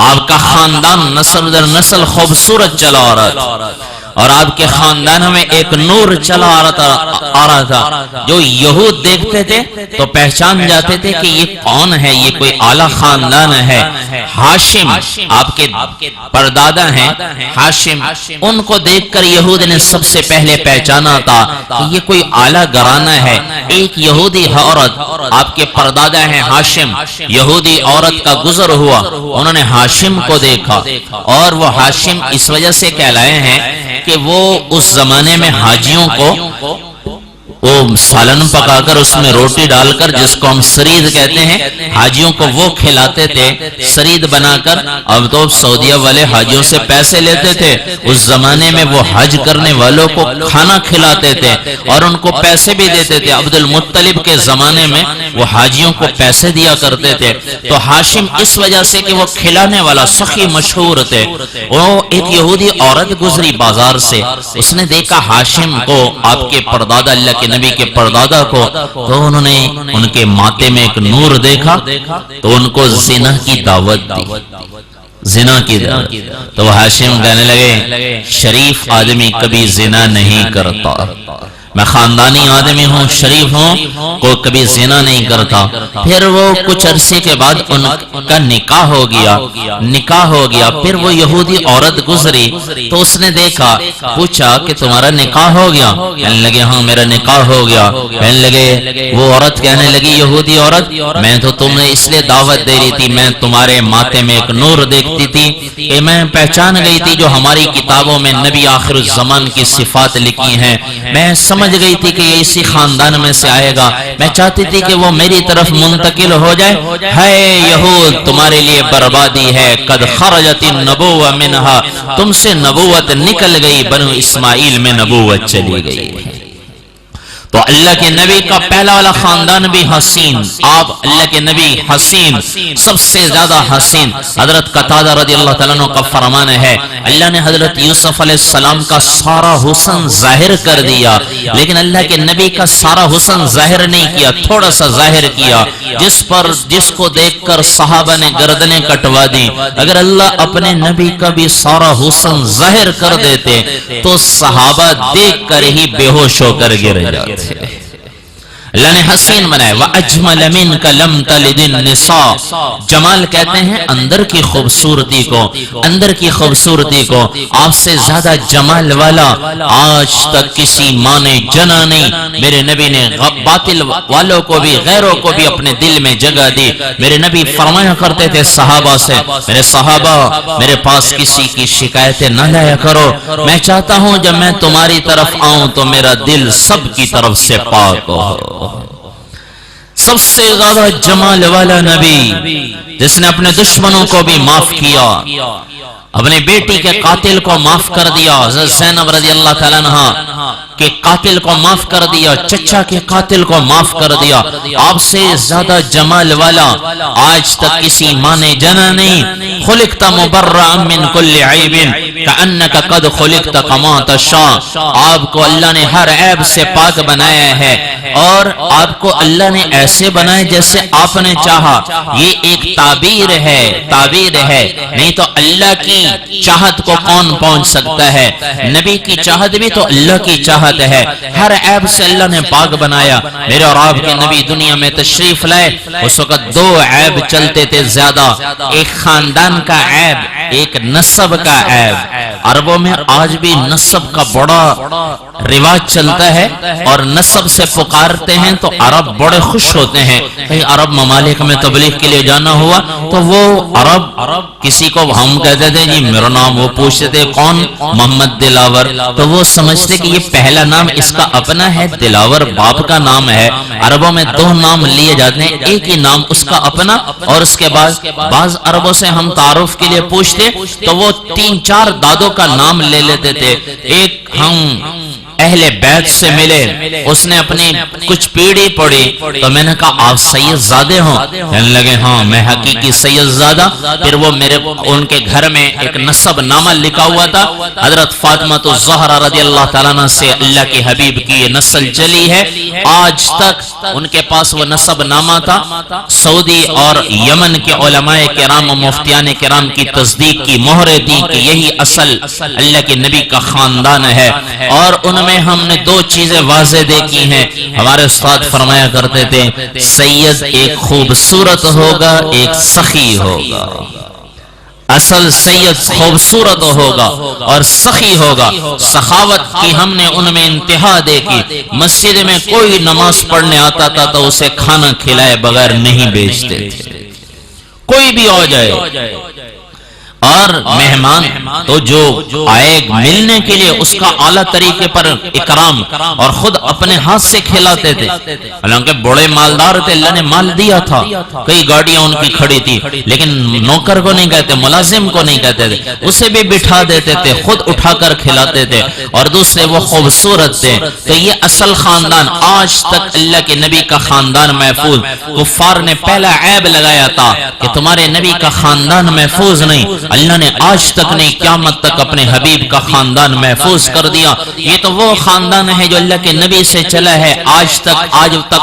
آپ کا خاندان نسل در نسل خوبصورت چلا آ رہا تھا، اور آپ کے خاندان میں ایک نور چلا آ رہا تھا جو یہود دیکھتے تھے تو پہچان جاتے تھے کہ یہ کون ہے، یہ کوئی اعلیٰ خاندان ہے۔ ہاشم آپ کے پردادا ہیں، ہاشم، ان کو دیکھ کر یہود نے سب سے پہلے پہچانا تھا کہ یہ کوئی اعلیٰ گھرانہ ہے۔ ایک یہودی عورت، آپ کے پردادا ہیں ہاشم، یہودی عورت کا گزر ہوا، انہوں نے ہاشم کو دیکھا، اور وہ ہاشم اس وجہ سے کہلائے ہیں کہ وہ اس زمانے میں حاجیوں کو وہ سالن پکا کر اس میں روٹی ڈال کر، جس کو ہم سرید کہتے ہیں، حاجیوں کو وہ کھلاتے تھے سرید بنا کر۔ اب تو سعودیہ والے حاجیوں سے پیسے لیتے تھے، اس زمانے میں وہ حج کرنے والوں کو کھانا کھلاتے تھے اور ان کو پیسے بھی دیتے تھے۔ عبد المطلب کے زمانے میں وہ حاجیوں کو پیسے دیا کرتے تھے۔ تو ہاشم اس وجہ سے کہ وہ کھلانے والا سخی مشہور تھے۔ وہ ایک یہودی عورت گزری بازار سے، اس نے دیکھا ہاشم کو، آپ کے پردادا اللہ کے نبی کے پردادا کو، تو انہوں نے ان کے ماتھے میں ایک نور دیکھا تو ان کو زنا کی دعوت دی، زنا کی دعوت۔ تو وہ ہاشم کہنے لگے شریف آدمی کبھی زنا نہیں کرتا، میں خاندانی آدمی ہوں، شریف ہوں، کوئی کبھی زنا نہیں کرتا۔ پھر وہ کچھ عرصے کے بعد ان کا نکاح ہو گیا، پھر وہ یہودی عورت گزری تو اس نے دیکھا، پوچھا کہ تمہارا نکاح ہو گیا؟ کہنے لگے ہاں میرا نکاح ہو گیا۔ کہنے لگے، وہ عورت کہنے لگی، یہودی عورت، میں تو تمہیں اس لیے دعوت دے رہی تھی، میں تمہارے ماتھے میں ایک نور دیکھتی تھی کہ میں پہچان گئی تھی جو ہماری کتابوں میں نبی آخر الزمان کی صفات لکھی ہیں، میں سمجھ گئی تھی کہ یہ اسی خاندان میں سے آئے گا، میں چاہتی تھی کہ وہ میری طرف منتقل ہو جائے۔ ہے یہود، تمہارے لیے بربادی ہے، قد خرجت النبوہ منہا، تم سے نبوت نکل گئی، بنو اسماعیل میں نبوت چلی گئی۔ تو اللہ کے نبی کا پہلا والا خاندان بھی حسین، آپ اللہ کے نبی حسین، سب سے زیادہ حسین۔ حضرت قتادہ رضی اللہ تعالیٰ عنہ کا فرمان ہے، اللہ نے حضرت یوسف علیہ السلام کا سارا حسن ظاہر کر دیا، لیکن اللہ کے نبی کا سارا حسن ظاہر نہیں کیا، تھوڑا سا ظاہر کیا، جس کو دیکھ کر صحابہ نے گردنیں کٹوا دی۔ اگر اللہ اپنے نبی کا بھی سارا حسن ظاہر کر دیتے تو صحابہ دیکھ کر ہی بے ہوش ہو کر گر جاتے۔ اللہ نے حسین بنائے، وَأَجْمَلَ مِنْكَ لَمْ تَلِدِ النِّسَاء، جمال کہتے ہیں اندر کی خوبصورتی کو، اندر کی خوبصورتی کو۔ آپ سے زیادہ جمال والا آج تک کسی ماں نے جنا نہیں۔ میرے نبی نے باطل والوں کو بھی، غیروں کو بھی اپنے دل میں جگہ دی۔ میرے نبی فرمایا کرتے تھے صحابہ سے، میرے صحابہ میرے پاس کسی کی شکایتیں نہ لایا کرو، میں چاہتا ہوں جب میں تمہاری طرف آؤں تو میرا دل سب کی طرف سے پاک ہو۔ سب سے زیادہ جمال والا نبی، جس نے اپنے دشمنوں کو بھی معاف کیا، اپنے بیٹی کے قاتل کو معاف کر دیا، حضرت زینب رضی اللہ تعالیٰ عنہ کے قاتل کو معاف کر دیا، چچا کے قاتل کو معاف کر دیا۔ آپ سے زیادہ جمال والا آج تک کسی ماں نے جنا نہیں۔ خلقت مبرئا من کل عیب کأنک قد خلقت کما تشاء، آپ کو اللہ نے ہر عیب سے پاک بنایا ہے، اور آپ کو اللہ نے ایسے بنائے جیسے آپ نے چاہا۔ یہ ایک تعبیر ہے، نہیں تو اللہ کی چاہت کو کون پہنچ سکتا ہے؟ نبی کی چاہت بھی تو اللہ کی چاہت ہے، ہر عیب سے اللہ نے پاک بنایا۔ میرے اور آپ کے نبی دنیا میں تشریف لائے، اس وقت 2 عیب چلتے تھے زیادہ، ایک خاندان کا عیب، ایک نسب کا عیب. عربوں میں آج بھی نسب کا بڑا رواج چلتا ہے اور نسب سے پکارتے ہیں تو عرب بڑے خوش ہوتے ہیں. کہیں عرب ممالک میں تبلیغ کے لیے جانا ہوا تو وہ عرب کسی کو ہم کہتے تھے جی میرا نام، وہ پوچھتے تھے کون؟ محمد دلاور. تو وہ سمجھتے کہ یہ پہلا نام اس کا اپنا ہے، دلاور باپ کا نام ہے. عربوں میں دو نام لیے جاتے ہیں، ایک ہی نام اس کا اپنا، اور اس کے بعد بعض عربوں سے ہم تعارف کے لیے پوچھتے تو وہ 3-4 دادوں کا نام لے لیتے تھے. ایک ہم اہل بیت سے ملے، اس نے اپنی کچھ پیڑھی پڑھی تو میں نے کہا آپ سید زادے ہوں؟ کہنے لگے ہاں میں حقیقی سید زادہ. پھر وہ ان کے گھر میں ایک نسب نامہ لکھا ہوا تھا، حضرت فاطمہ الزہرا رضی اللہ تعالیٰ عنہ سے اللہ کے حبیب کی یہ نسل چلی ہے. آج تک ان کے پاس وہ نسب نامہ تھا. سعودی اور یمن کے علماء کرام و مفتیان کرام کی تصدیق کی، مہریں دی کہ یہی اصل اللہ کے نبی کا خاندان ہے. اور ان میں ہم نے 2 چیزیں واضح دیکھی ہیں. ہمارے استاد فرمایا کرتے تھے سید ایک خوبصورت ہوگا، ایک سخی ہوگا. اصل سید خوبصورت ہوگا اور سخی ہوگا. سخاوت کی ہم نے ان میں انتہا دیکھی. مسجد میں کوئی نماز پڑھنے آتا تھا تو اسے کھانا کھلائے بغیر نہیں بیچتے تھے، کوئی بھی آ جائے. اور مہمان تو جو آئے ملنے کے لیے اس کا اعلیٰ طریقے پر اکرام، اور خود اپنے ہاتھ سے کھلاتے تھے. حالانکہ بڑے مالدار تھے، اللہ نے مال دیا تھا، کئی گاڑیاں ان کی کھڑی تھی، لیکن نوکر کو نہیں کہتے، ملازم کو نہیں کہتے تھے، اسے بھی بٹھا دیتے تھے، خود اٹھا کر کھلاتے تھے. اور دوسرے وہ خوبصورت تھے. تو یہ اصل خاندان آج تک اللہ کے نبی کا خاندان محفوظ. کفار نے پہلا عیب لگایا تھا کہ تمہارے نبی کا خاندان محفوظ نہیں. اللہ نے آج تک نہیں، قیامت تک اپنے حبیب کا خاندان محفوظ کر دیا. یہ تو وہ خاندان ہے جو اللہ کے نبی سے چلا ہے، آج تک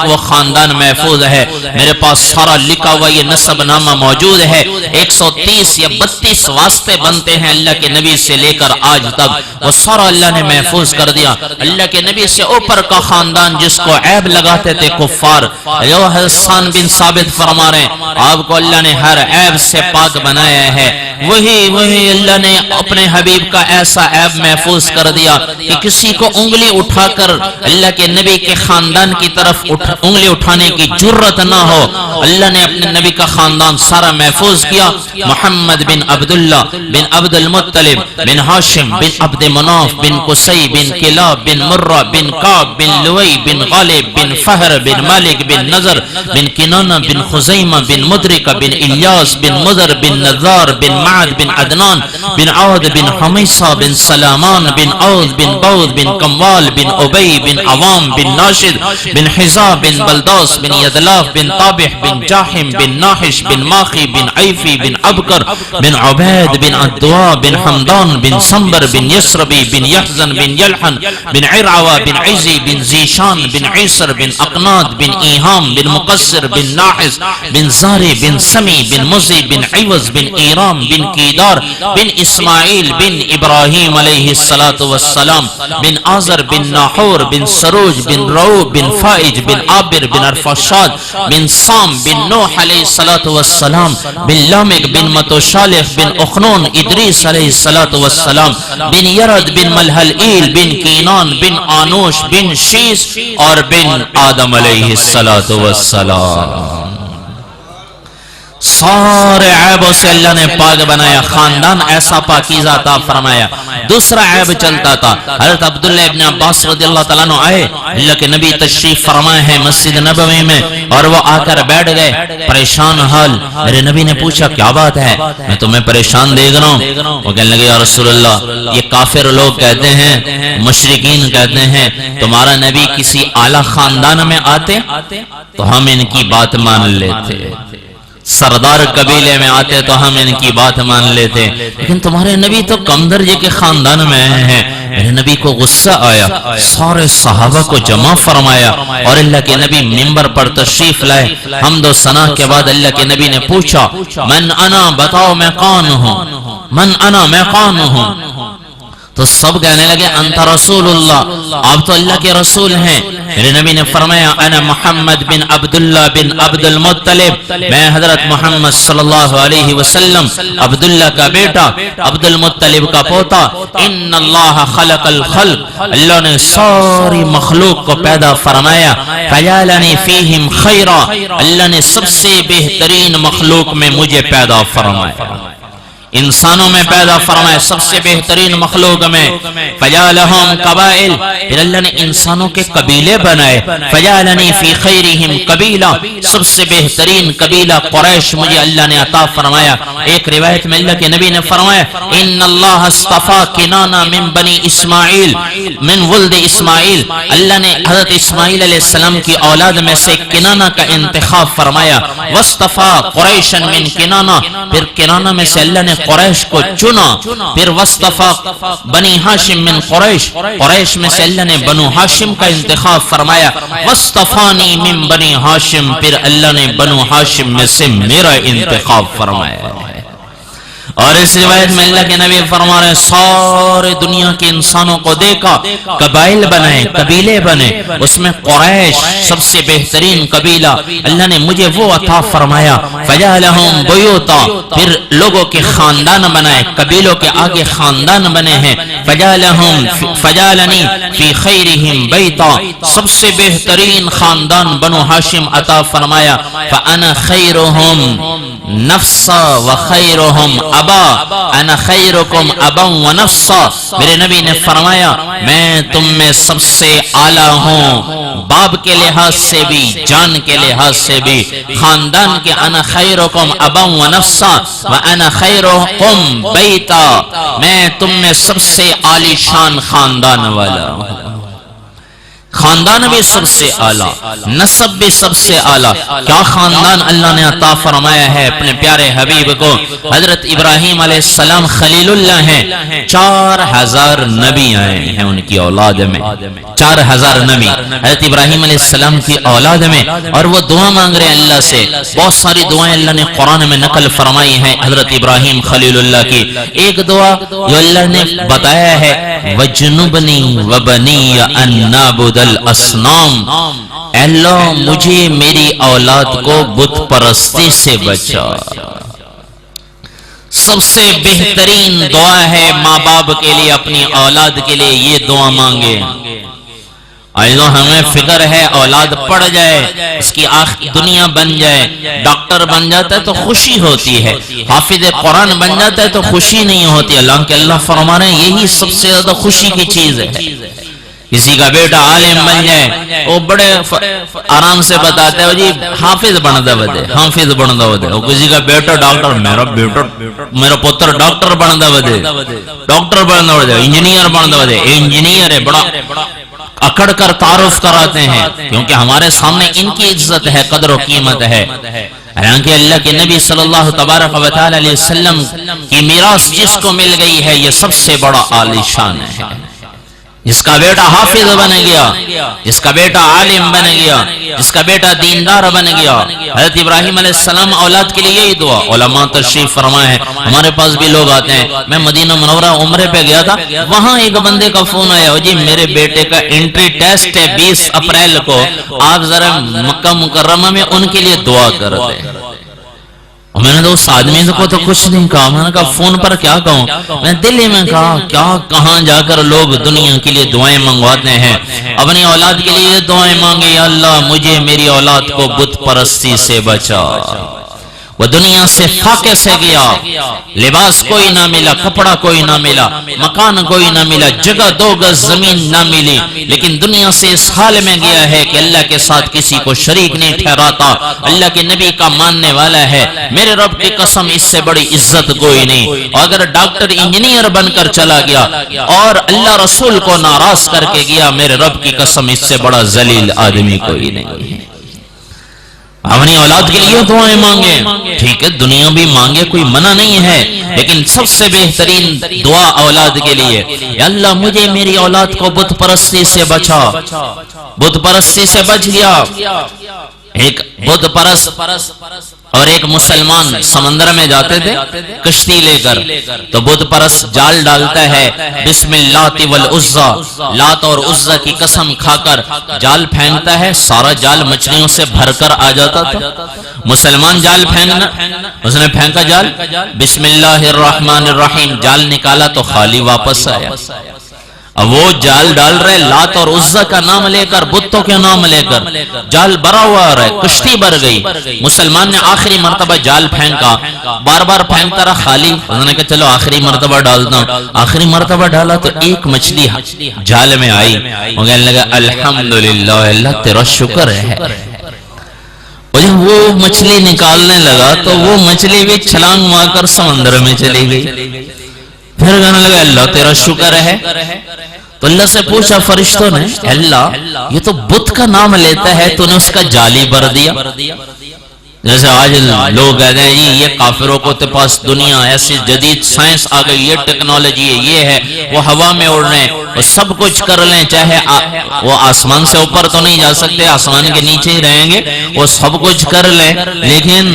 وہ خاندان محفوظ ہے. میرے پاس سارا لکھا ہوا یہ نسب نامہ موجود ہے. 130 یا 32 واسطے بنتے ہیں اللہ کے نبی سے لے کر آج تک، وہ سارا اللہ نے محفوظ کر دیا. اللہ کے نبی سے اوپر کا خاندان جس کو عیب لگاتے تھے کفار، جو حسان بن ثابت فرما رہے ہیں آپ کو اللہ نے ہر عیب سے پاک بنایا ہے. وہی اللہ نے اپنے حبیب کا ایسا عیب محفوظ کر دیا کہ کسی کو انگلی اٹھا کر اللہ کے نبی کے خاندان کی طرف انگلی اٹھانے کی جرت نہ ہو. اللہ نے اپنے نبی کا خاندان سارا محفوظ کیا. محمد بن عبداللہ بن عبد المطلب بن ہاشم بن عبد مناف بن قصی بن کلاب بن مرہ بن کعب بن لوئی بن غالب بن فہر بن مالک بن نظر بن کنانہ بن خزیمہ بن مدرکہ بن الیاس بن مدر بن نظار بن معد بن عدنان بن عود بن حمیصہ بن سلامان بن عود بن بود بن کموال بن عبی بن عوام بن ناشد بن حزا بن بلداس بن یدلاف بن طابح بن جاحم بن ناحش بن ماخی بن عیفی بن عبکر بن عبید بن عدوا بن حمدان بن سمبر بن یسربی بن یحزن بن یلحن بن عرعوہ بن عزی بن زیشان بن عیسر بن اقناد بن ایہام بن مقصر بن ناحس بن زاری بن سمی بن مزی بن عوض بن ایرام بن کیدار بن اسماعیل بن ابراہیم علیہ السلام بن آزر بن ناحور بن سروج بن رو بن فائج بن عابر بن ارفاشاد بن سام بن نوح علیہ السلام بن لامک بن متوشالح بن اخنون ادریس علیہ السلام بن یرد بن ملحلئیل بن کینان بن آنوش بن شیس اور بن آدم علیہ السلام. سارے عیبوں سے اللہ نے پاک بنایا، خاندان ایسا پاکیزہ عطا فرمایا. دوسرا عیب چلتا تھا. حضرت عبداللہ ابن عباس رضی اللہ تعالیٰ عنہ آئے، اللہ کے نبی تشریف فرمائے ہیں مسجد نبوی میں، اور وہ آ کر بیٹھ گئے پریشان حال. میرے نبی نے پوچھا کیا بات ہے، میں تمہیں پریشان دیکھ رہا ہوں. وہ کہنے لگے یا رسول اللہ، یہ کافر لوگ کہتے ہیں، مشرکین کہتے ہیں تمہارا نبی کسی اعلیٰ خاندان میں آتے تو ہم ان کی بات مان لیتے، سردار قبیلے میں آتے تو ہم ان کی بات مان لیتے، لیکن تمہارے نبی تو کم درجے کے خاندان میں ہیں. میرے نبی کو غصہ آیا، سارے صحابہ کو جمع فرمایا اور اللہ کے نبی منبر پر تشریف لائے. حمد و ثنا کے بعد اللہ کے نبی نے پوچھا من انا، بتاؤ میں کون ہوں، من انا، میں کون ہوں. تو سب کہنے لگے انت رسول اللہ، آپ تو اللہ کے رسول ہیں۔ میرے نبی نے فرمایا انا محمد بن عبداللہ بن عبد المطلب، میں حضرت محمد صلی اللہ علیہ وسلم عبداللہ کا بیٹا، عبد المطلب کا پوتا۔ ان اللہ خلق الخلق، اللہ نے ساری مخلوق کو پیدا فرمایا، فجعلنی فیہم خیرا، اللہ نے سب سے بہترین مخلوق میں مجھے پیدا فرمایا، انسانوں میں پیدا فرمایا سب سے بہترین مخلوق میں۔ فجعلہم قبائل، پھر اللہ نے انسانوں کے قبیلے بنائے، فجعلنی فی خیرہم قبیلہ، سب سے بہترین قبیلہ قریش مجھے اللہ نے عطا فرمایا۔ ایک روایت میں اللہ کے نبی نے فرمایا ان اللہ اصطفیٰ کنانہ من بنی اسماعیل من ولد اسماعیل، اللہ نے حضرت اسماعیل علیہ السلام کی اولاد میں سے کنانہ کا انتخاب فرمایا، واصطفیٰ قریشا من کنانہ، پھر کنانہ میں سے اللہ نے قریش کو چنا، پھر واصطفیٰ بنی ہاشم من قریش، قریش میں سے اللہ نے بنو ہاشم کا انتخاب فرمایا، واصطفانی من بنی ہاشم، پھر اللہ نے بنو ہاشم میں سے میرا انتخاب فرمایا۔ اور اس روایت میں اللہ کے نبی فرما رہے ہیں سارے دنیا کے انسانوں کو دیکھا، قبائل بنائے، قبیلے بنے، اس میں قریش سب سے بہترین قبیلہ اللہ نے مجھے وہ عطا فرمایا۔ فجعلہم بیوتا، پھر لوگوں کے خاندان بنائے، قبیلوں کے آگے خاندان بنے ہیں۔ فجعلنی فی خیرہم بیتا، سب سے بہترین خاندان بنو ہاشم عطا فرمایا۔ فانا خیرہم نفسا وخیرہم ابا، انا خیرکم ابا و نفسا، میرے نبی نے فرمایا میں تم میں سب سے اعلیٰ ہوں، باپ کے لحاظ سے بھی، جان کے لحاظ سے بھی، خاندان کے انا خیرکم ابا و نفسا و انا خیرکم بیتا، میں تم میں سب سے عالی شان خاندان والا ہوں، خاندان بھی سب سے اعلیٰ، نسب بھی سب سے اعلیٰ۔ کیا خاندان اللہ نے عطا فرمایا ہے اپنے پیارے حبیب کو۔ حضرت ابراہیم علیہ السلام خلیل اللہ ہیں، 4000 نبی آئے ہیں ان کی اولاد میں، 4000 نبی حضرت ابراہیم علیہ السلام کی اولاد میں، اور وہ دعا مانگ رہے ہیں اللہ سے۔ بہت ساری دعائیں اللہ نے قرآن میں نقل فرمائی ہیں حضرت ابراہیم خلیل اللہ کی۔ ایک دعا جو اللہ نے بتایا ہے وَجْنُبْنِي وَبَنِيَّ أَن نَعْبُدَ الاسنام، اے اللہ مجھے میری اولاد کو بت پرستی سے بچا۔ سب سے بہترین دعا ہے ماں باپ کے لیے، اپنی اولاد کے لیے یہ دعا مانگے۔ آئیزو ہمیں فکر ہے اولاد پڑھ جائے، اس کی دنیا بن جائے، ڈاکٹر بن جاتا ہے تو خوشی ہوتی ہے، حافظ قرآن بن جاتا ہے تو خوشی نہیں ہوتی، اللہ فرما رہے ہیں یہی سب سے زیادہ خوشی کی چیز ہے۔ کسی کا بیٹا عالم بن جائے وہ بڑے آرام سے بتاتے ہو جی حافظ بندا ودے، حافظ بندا ودے، اور کسی کا بیٹا ڈاکٹر، میرا پتر ڈاکٹر بندا ودے، ڈاکٹر بندا ودے، انجینئر بندا ودے، انجینئر ہے، بڑا اکڑ کر تعارف کراتے ہیں، کیونکہ ہمارے سامنے ان کی عزت ہے، قدر و قیمت ہے۔ حالانکہ اللہ کے نبی صلی اللہ تبارک و تعالی علیہ وسلم کی میراث جس کو مل گئی ہے یہ سب سے بڑا عالی شان ہے۔ جس کا بیٹا حافظ بن گیا، جس کا بیٹا عالم بن گیا، جس کا بیٹا دیندار بن گیا۔ حضرت ابراہیم علیہ السلام اولاد کے لیے یہی دعا، علماء تشریف فرمائے ہیں، ہمارے پاس بھی لوگ آتے ہیں۔ میں مدینہ منورہ عمرے پہ گیا تھا، وہاں ایک بندے کا فون آیا، جی میرے بیٹے کا انٹری ٹیسٹ ہے 20 اپریل کو، آپ ذرا مکہ مکرمہ میں ان کے لیے دعا کر دیں۔ میں نے تو اس آدمی کو تو کچھ نہیں کہا، میں نے کہا فون پر کیا کہوں، میں دلی میں کہا کیا کہاں جا کر لوگ دنیا کے لیے دعائیں منگواتے ہیں، اپنی اولاد کے لیے دعائیں مانگے، یا اللہ مجھے میری اولاد کو بت پرستی سے بچا۔ وہ دنیا سے فاقے سے گیا، لباس کوئی نہ ملا، کپڑا کوئی نہ ملا، مکان کوئی نہ ملا، جگہ 2 گز زمین نہ ملی، لیکن دنیا سے اس حال میں گیا ہے کہ اللہ کے ساتھ کسی کو شریک نہیں ٹھہراتا، اللہ کے نبی کا ماننے والا ہے، میرے رب کی قسم اس سے بڑی عزت کوئی نہیں۔ اور اگر ڈاکٹر انجینئر بن کر چلا گیا اور اللہ رسول کو ناراض کر کے گیا، میرے رب کی قسم اس سے بڑا ذلیل آدمی کوئی نہیں ہے۔ اپنی اولاد کے لیے دعائیں مانگے، ٹھیک ہے دنیا بھی مانگے، کوئی منع نہیں ہے، لیکن سب سے بہترین دعا اولاد کے لیے، یا اللہ مجھے میری اولاد کو بت پرستی سے بچا، بت پرستی سے بچ گیا، ایک بدھ پرست اور ایک مسلمان سمندر میں جاتے تھے کشتی لے کر، تو بدھ پرست جال ڈالتا ہے بسم اللہ والعزی، لات اور عزی کی قسم کھا کر جال پھینکتا ہے، سارا جال مچھلیوں سے بھر کر آ جاتا تھا۔ مسلمان جال پھینکنا، اس نے پھینکا جال، بسم اللہ الرحمن الرحیم، جال نکالا تو خالی واپس آیا۔ اب وہ جال ڈال رہے لات اور عزی کا نام لے کر، بتوں کے نام لے کر، جال بھرا ہوا آ رہا ہے، کشتی بھر گئی۔ مسلمان نے آخری مرتبہ جال پھینکا، بار بار پھینکتا رہا خالی، انہوں نے کہا چلو آخری مرتبہ ڈالتا ہوں۔ آخری مرتبہ ڈالا تو ایک مچھلی جال میں آئی، وہ کہنے لگا الحمدللہ، اللہ تیرا شکر ہے۔ اور جب وہ مچھلی نکالنے لگا تو وہ مچھلی بھی چھلانگ مار کر سمندر میں چلی گئی۔ پھر کہنے لگا اللہ تیرا شکر ہے۔ تو اللہ سے پوچھا فرشتوں نے، اللہ یہ تو بت کا نام لیتا ہے، تو نے اس کا جال ہی بھر دیا۔ جیسے آج لوگ کہتے ہیں جی یہ کافروں کو تو پاس دنیا ایسی جدید سائنس آ گئی، یہ ٹیکنالوجی ہے، یہ ہے، وہ ہوا میں اڑ رہے ہیں، وہ سب کچھ کر لیں، چاہے وہ آسمان سے اوپر تو نہیں جا سکتے، آسمان کے نیچے ہی رہیں گے، وہ سب کچھ کر لیں، لیکن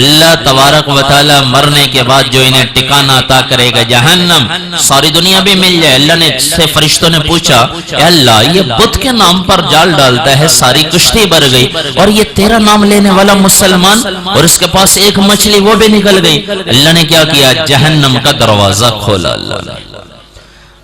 اللہ تبارک و تعالی مرنے کے بعد جو انہیں ٹھکانہ عطا کرے گا جہنم، ساری دنیا بھی مل جائے۔ اللہ نے سے فرشتوں نے پوچھا اے اللہ یہ بت کے نام پر جال ڈالتا ہے، ساری کشتی بھر گئی، اور یہ تیرا نام لینے والا مسلمان اور اس کے پاس ایک مچھلی وہ بھی نکل گئی۔ اللہ نے کیا کیا؟ جہنم کا دروازہ کھولا۔ اللہ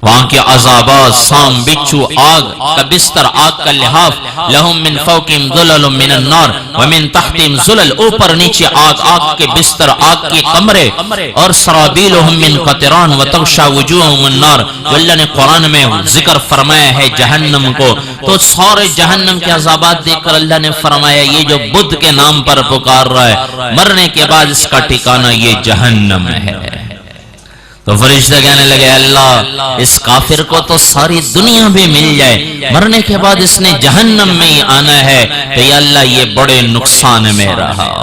وہاں کے عذابات، سام، بچھو، آگ کا بستر، آگ کا لحاف، لہم من فوقہم ظلل من النار ومن تحتہم ظلل، اوپر نیچے آگ، آگ کے بستر، آگ کے کمرے، اور سرابیلہم من قطران وتغشی وجوہہم النار۔ جو اللہ نے قرآن میں ذکر فرمایا ہے جہنم کو، تو سارے جہنم کے عذابات دیکھ کر اللہ نے فرمایا یہ جو بدھ کے نام پر پکار رہا ہے، مرنے کے بعد اس کا ٹھکانہ یہ جہنم ہے۔ تو فرشتہ کہنے لگے اللہ اس کافر کو تو ساری دنیا بھی مل جائے، مرنے کے بعد اس نے جہنم میں ہی آنا ہے، تو یا اللہ یہ بڑے نقصان میں رہا،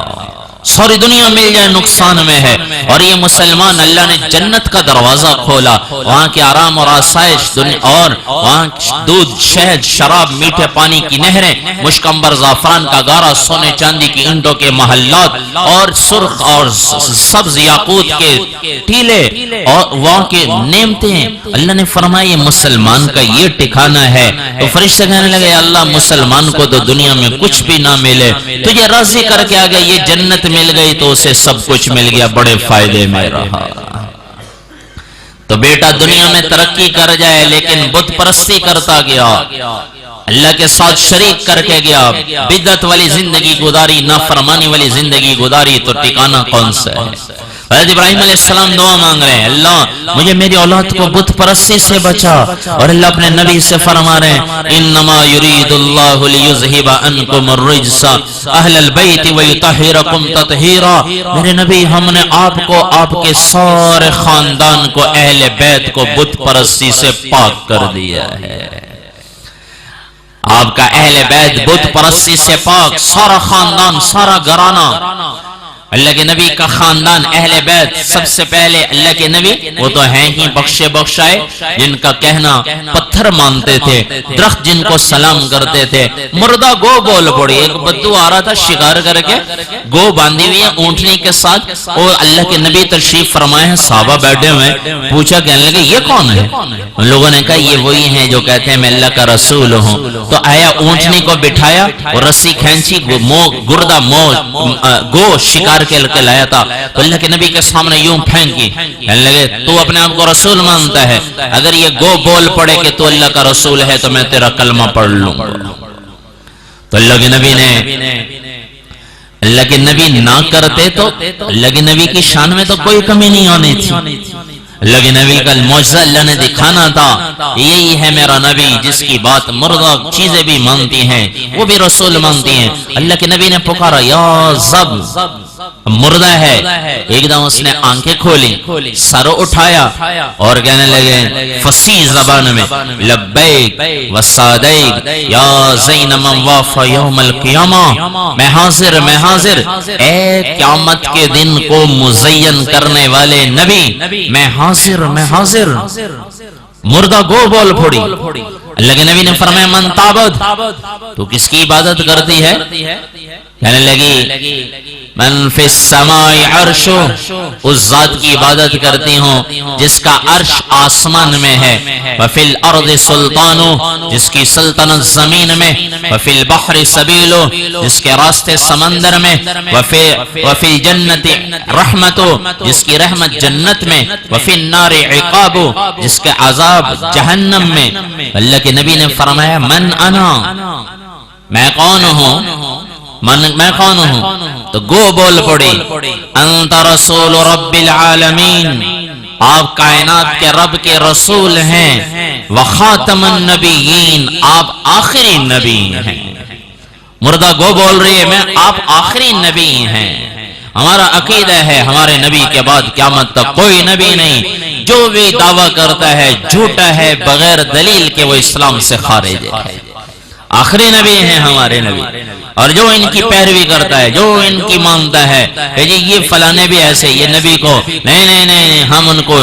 ساری دنیا مل جائے نقصان میں ہے۔ اور یہ مسلمان اللہ نے جنت کا دروازہ کھولا، وہاں کے آرام اور آسائش، اور وہاں دودھ، شہد، شراب، میٹھے پانی کی نہریں، مشکمبر، زعفران کا گارا، سونے چاندی کی اینٹوں کے محلات، اور سرخ اور سبز یاقوت کے ٹیلے، اور وہاں کے نعمتیں۔ اللہ نے فرمایا یہ مسلمان کا یہ ٹھکانہ ہے۔ تو فرشتے کہنے لگے اللہ مسلمان کو تو دنیا میں کچھ بھی نہ ملے، تجھے راضی کر کے آگے یہ جنت مل گئی تو اسے سب کچھ مل گیا، بڑے فائدے میں رہا۔ تو بیٹا دنیا میں ترقی کر جائے لیکن بت پرستی کرتا گیا، اللہ کے ساتھ شریک کر کے گیا، بدعت والی زندگی گزاری، نافرمانی والی زندگی گزاری، تو ٹھکانہ کون سا ہے؟ حضرت ابراہیم علیہ السلام دعا مانگ رہے ہیں اللہ مجھے میری اولاد کو بت پرستی سے بچا، اور اللہ اپنے نبی سے فرما رہے ہیں انما یرید اللہ لیذھب عنکم الرجس اہل البیت ویطہرکم تطہیرا۔ میرے نبی ہم نے آپ کو، آپ کے سارے خاندان کو، اہل بیت کو بت پرستی سے پاک کر دیا ہے۔ آپ کا اہل بیت بت پرستی سے پاک، سارا خاندان، سارا گھرانہ، اللہ کے نبی کا خاندان، اہل بیت۔ سب سے پہلے اللہ کے نبی وہ تو ہیں ہی بخشے بخشائے، جن کا کہنا پتھر مانتے تھے، درخت جن کو سلام کرتے تھے، مردہ گو بول پڑی۔ ایک بدو آ رہا تھا شکار کر کے، گو باندھی ہوئی ہے اونٹنی کے ساتھ، اور اللہ کے نبی تشریف فرمائے ہیں، صحابہ بیٹھے ہوئے، پوچھا کہنے لگے یہ کون ہے؟ ان لوگوں نے کہا یہ وہی ہیں جو کہتے ہیں میں اللہ کا رسول ہوں۔ تو آیا اونٹنی کو بٹھایا اور رسی کھینچی، گردہ گو شکار کے لایا تھا، تو اللہ کے نبی کے سامنے یوں پھینکی، کہنے لگے تو اپنے آپ کو رسول مانتا ہے، اگر یہ گو بول پڑے کہ تو اللہ کا رسول ہے تو میں تیرا کلمہ پڑھ لوں۔ تو اللہ کے نبی نہ کرتے تو اللہ کے نبی کی شان میں تو کوئی کمی نہیں ہونی تھی۔ اللہ کے نبی کا معجزہ اللہ نے دکھانا تھا، یہی ہے میرا نبی جس کی بات مردہ چیزیں بھی مانتی ہیں، وہ بھی رسول مانتی ہیں۔ اللہ کے نبی نے پکارا یا زب، مردہ ہے، ایک دم اس نے آنکھیں کھولی، سر اٹھایا اور کہنے لگے فصیح زبان میں لبیک وسعدیک یا زین من واف یوم القیامہ، میں حاضر اے قیامت کے دن کو مزین کرنے والے نبی، میں حاضر۔ مردہ گو بول پھوڑی۔ اللہ کے نبی نے فرمایا من تعبد، تو کس کی عبادت کرتی ہے؟ کہنے لگی من فی السماء عرش، اس ذات کی عبادت کرتی ہوں جس کا عرش آسمان میں ہے، وفی الارض سلطان، جس کی سلطنت زمین میں، وفی البحر سبیل، جس کے راستے سمندر میں، وفی الجنت رحمت، جس کی رحمت جنت میں، وفی النار عقاب، جس کے عذاب جہنم میں۔ اللہ کے نبی نے فرمایا من انا، میں کون ہوں، میں کون ہوں؟ تو گو بول پڑی انت رسول رب العالمین، آپ کائنات کے رب کے رسول ہیں، وخاتم النبیین، آپ آخری نبی ہیں۔ مردہ گو بول رہی ہے میں آپ آخری نبی ہیں، ہمارا عقیدہ ہے ہمارے نبی کے بعد قیامت تک کوئی نبی نہیں، جو بھی دعویٰ کرتا ہے جھوٹا ہے، بغیر دلیل کے وہ اسلام سے خارج ہے۔ آخری نبی ہیں ہمارے نبی، اور جو ان کی پیروی کرتا ہے، جو ان کی مانتا ہے کہ جی یہ فلانے بھی ایسے، یہ نبی کو نہیں نہیں نہیں، ہم ان کو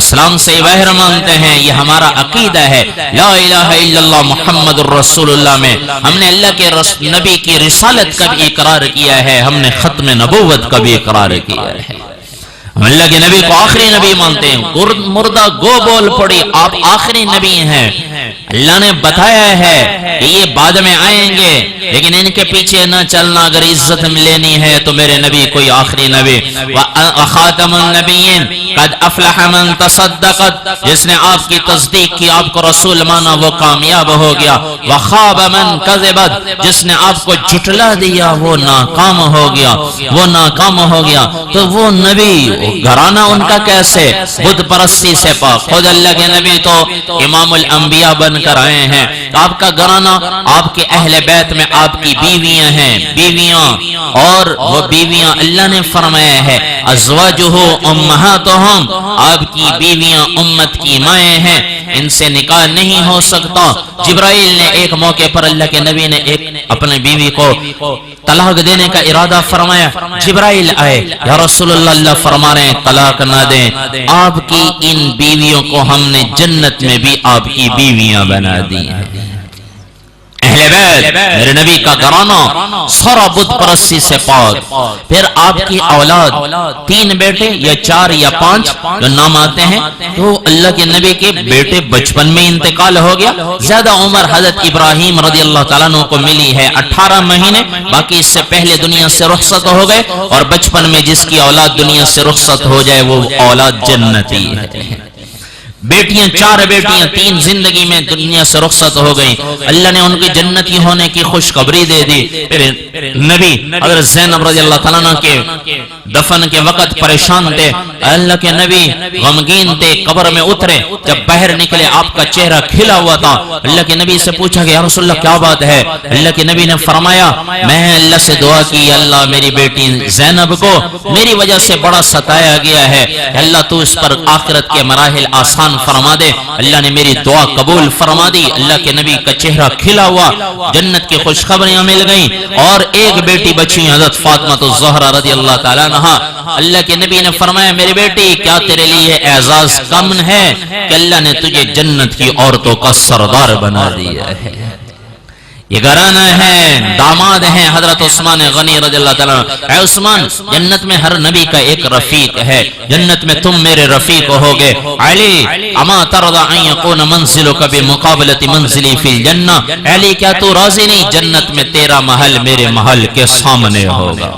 اسلام سے باہر مانتے ہیں، یہ ہمارا عقیدہ ہے۔ لا الہ الا اللہ محمد الرسول اللہ میں ہم نے اللہ کے نبی کی رسالت کا بھی اقرار کیا ہے، ہم نے ختم نبوت کا بھی اقرار کیا ہے، ہم اللہ کے نبی کو آخری نبی مانتے ہیں۔ مردہ گو بول پڑی آپ آخری نبی ہیں، اللہ نے بتایا ہے کہ یہ بعد میں آئیں گے، لیکن ان کے پیچھے نہ چلنا، اگر عزت لینی ہے تو میرے نبی کوئی آخری نبی۔ وَخَاتَمُ النَّبِيِّينَ قَدْ أَفْلَحَ مَنْ تَصَدَّقَتْ، جس نے آپ کی تصدیق کی، آپ کو رسول مانا، وہ کامیاب ہو گیا۔ وَخَابَ مَنْ كَذَبَتْ، جس نے آپ کو جھٹلا دیا وہ ناکام ہو گیا، وہ ناکام ہو گیا۔ تو وہ نبی گھرانہ ان کا کیسے؟ بت پرستی سے پاک، خود اللہ کے نبی تو امام الانبیاء بن کر آئے ہیں، آپ کا گھرانہ، آپ کے اہل بیت میں آپ کی بیویاں ہیں، بیویاں، اور وہ بیویاں اللہ نے فرمایا ہے ازواجہ امہاتہم، آپ کی بیویاں امت کی مائیں ہیں، ان سے نکاح نہیں ہو سکتا۔ جبرائیل نے ایک موقع پر اللہ کے نبی نے ایک اپنے بیوی کو طلاق دینے کا ارادہ فرمایا، جبرائیل آئے، یا رسول اللہ، اللہ فرما رہے ہیں طلاق نہ دیں، آپ کی ان بیویوں کو ہم نے جنت میں بھی آپ کی بیویاں بنا دی ہیں۔ اہل بیت، میرے نبی کا گھرانہ سارا بت پرستی سے پاک۔ پھر آپ کی اولاد، 3 بیٹے یا 4 یا 5 جو نام آتے ہیں، تو اللہ کے نبی کے بیٹے بچپن میں انتقال ہو گیا۔ زیادہ عمر حضرت ابراہیم رضی اللہ تعالیٰ عنہ کو ملی ہے 18 مہینے، باقی اس سے پہلے دنیا سے رخصت ہو گئے، اور بچپن میں جس کی اولاد دنیا سے رخصت ہو جائے وہ اولاد جنتی ہے۔ بیٹیاں 4 بیٹیاں 3 زندگی میں دنیا سے رخصت ہو گئیں، اللہ نے ان کی جنتی ہونے کی خوشخبری دے دی۔ نبی حضرت زینب رضی اللہ تعالیٰ عنہ کے دفن کے وقت پریشان تھے، اللہ کے نبی غمگین تھے، قبر میں اترے، جب باہر نکلے آپ کا چہرہ کھلا ہوا تھا۔ اللہ کے نبی سے پوچھا کہ یا رسول اللہ کیا بات ہے؟ اللہ کے نبی نے فرمایا میں اللہ سے دعا کی، اللہ میری بیٹی زینب کو میری وجہ سے بڑا ستایا گیا ہے، اللہ تو اس پر آخرت کے مراحل آسان فرما دے۔ اللہ نے میری دعا قبول فرما دی، اللہ کے نبی کا چہرہ کھلا ہوا، جنت کی خوشخبریاں مل گئیں، اور ایک بیٹی بچی حضرت فاطمہ الزہرا رضی اللہ تعالیٰ عنہا۔ اللہ کے نبی نے فرمایا میری بیٹی کیا تیرے لیے اعزاز کم ہے کہ اللہ نے تجھے جنت کی عورتوں کا سردار بنا دیا ہے۔ یہ گھرانہ ہے، داماد ہیں حضرت عثمان غنی رضی اللہ تعالیٰ عنہ۔ اے عثمان، جنت میں ہر نبی کا ایک رفیق ہے، جنت میں تم میرے رفیق ہوگے۔ علی اما ترضى ان يكون منزلك بمقابلة منزلي في الجنہ، علی کیا تو راضی نہیں جنت میں تیرا محل میرے محل کے سامنے ہوگا۔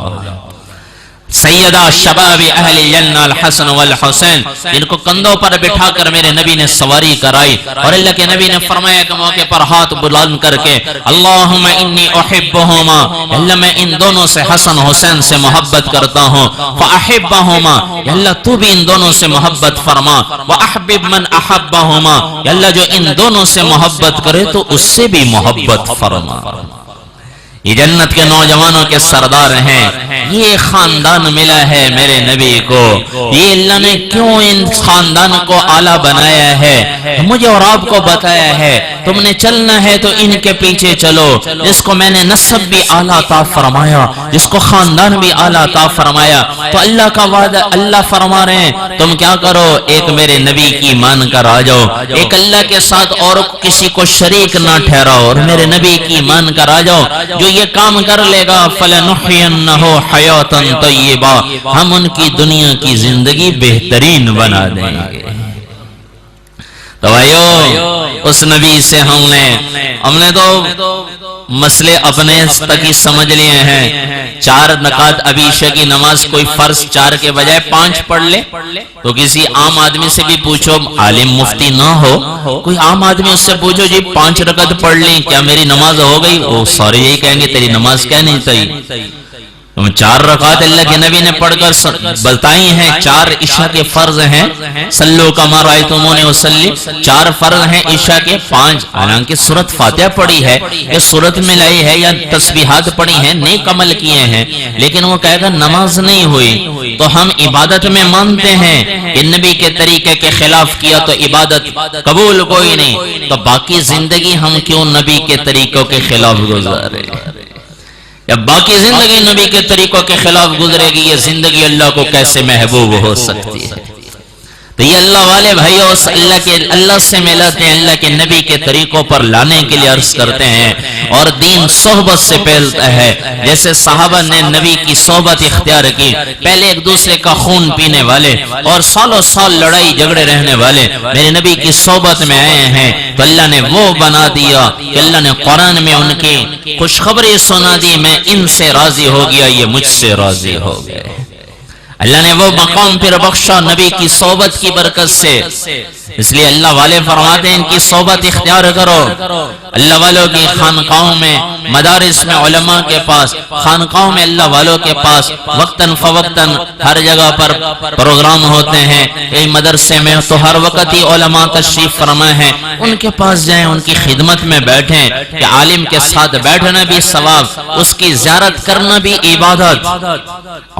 سیدہ شباب اہل جنہ الحسن والحسین، جن کو کندھوں پر بٹھا کر میرے نبی نے سواری کرائی، اور اللہ کے نبی نے فرمایا کہ موقع پر ہاتھ بلند کر کے اللہم انی احبہما، اللہ میں ان دونوں سے حسن حسین سے محبت کرتا ہوں، فاحبہما، اللہ تو بھی ان دونوں سے محبت فرما، واحبب من احبہما، اللہ جو ان دونوں سے محبت کرے تو اس سے بھی محبت فرما۔ یہ جنت کے نوجوانوں کے سردار ہیں، یہ خاندان ملا ہے میرے نبی کو، یہ اللہ نے کیوں ان خاندان کو اعلیٰ بنایا ہے، مجھے اور آپ کو بتایا ہے تم نے چلنا ہے تو ان کے پیچھے چلو، جس کو میں نے نسب بھی اعلیٰ عطا فرمایا، جس کو خاندان بھی اعلیٰ عطا فرمایا، تو اللہ کا وعدہ، اللہ فرما رہے ہیں تم کیا کرو، ایک میرے نبی کی مان کر آ جاؤ، ایک اللہ کے ساتھ اور کسی کو شریک نہ ٹھہراؤ، اور میرے نبی کی مان کر آ جاؤ، جو یہ کام کر لے گا فَلَنُحْيِيَنَّهُ حَيَاةً طَيِّبَةً، ہم ان کی دنیا کی زندگی بہترین بنا دیں گے۔ تو بھائیو اس نبی سے ہم نے تو مسئلے اپنے تک ہی سمجھ لیے ہیں، 4 رکعت ابھی عشاء کی نماز کوئی فرض 4 کے بجائے 5 پڑھ لے، تو کسی عام آدمی سے بھی پوچھو، عالم مفتی نہ ہو، کوئی عام آدمی اس سے پوچھو جی 5 رکعت پڑھ لیں کیا میری نماز ہو گئی، وہ سارے یہی کہیں گے تیری نماز کیا نہیں صحیح۔ 4 رکعت اللہ کے نبی نے پڑھ کر بتائی ہیں، 4 عشاء کے فرض ہیں، صلو کما رأیتمونی اصلی، 4 فرض ہیں عشاء کے، 5 حالانکہ سورۃ فاتحہ پڑھی ہے یا سورت میں لائی ہے یا تسبیحات پڑھی ہیں، نیک عمل کیے ہیں، لیکن وہ کہے گا نماز نہیں ہوئی، تو ہم عبادت میں مانتے ہیں کہ نبی کے طریقے کے خلاف کیا تو عبادت قبول کوئی نہیں، تو باقی زندگی ہم کیوں نبی کے طریقوں کے خلاف گزارے، یا باقی زندگی نبی کے طریقوں کے خلاف گزرے گی، یہ زندگی اللہ کو کیسے محبوب ہو سکتی ہے؟ تو یہ اللہ والے بھائیوں اللہ سے ملاتے ہیں، اللہ کے نبی کے طریقوں پر لانے کے لیے عرض کرتے ہیں، اور دین صحبت سے پھیلتا ہے، جیسے صحابہ نے نبی کی صحبت اختیار کی، پہلے ایک دوسرے کا خون پینے والے اور سالوں سال لڑائی جھگڑے رہنے والے میرے نبی کی صحبت میں آئے ہیں، تو اللہ نے وہ بنا دیا کہ اللہ نے قرآن میں ان کی خوشخبری سنا دی، میں ان سے راضی ہو گیا، یہ مجھ سے راضی ہو گئے۔ اللہ نے وہ مقام پھر بخشا نبی کی صحبت کی برکت سے، اس لیے اللہ والے فرماتے ہیں ان کی صحبت اختیار کرو، اللہ والوں کی خانقاہوں میں، مدارس میں، علماء کے پاس، خانقاہوں میں اللہ والوں کے پاس وقتاً فوقتاً ہر جگہ پر پروگرام ہوتے ہیں، کئی مدرسے میں تو ہر وقت ہی علماء تشریف فرما ہے، ان کے پاس جائیں، ان کی خدمت میں بیٹھیں، کہ عالم کے ساتھ بیٹھنا بھی ثواب، اس کی زیارت کرنا بھی عبادت،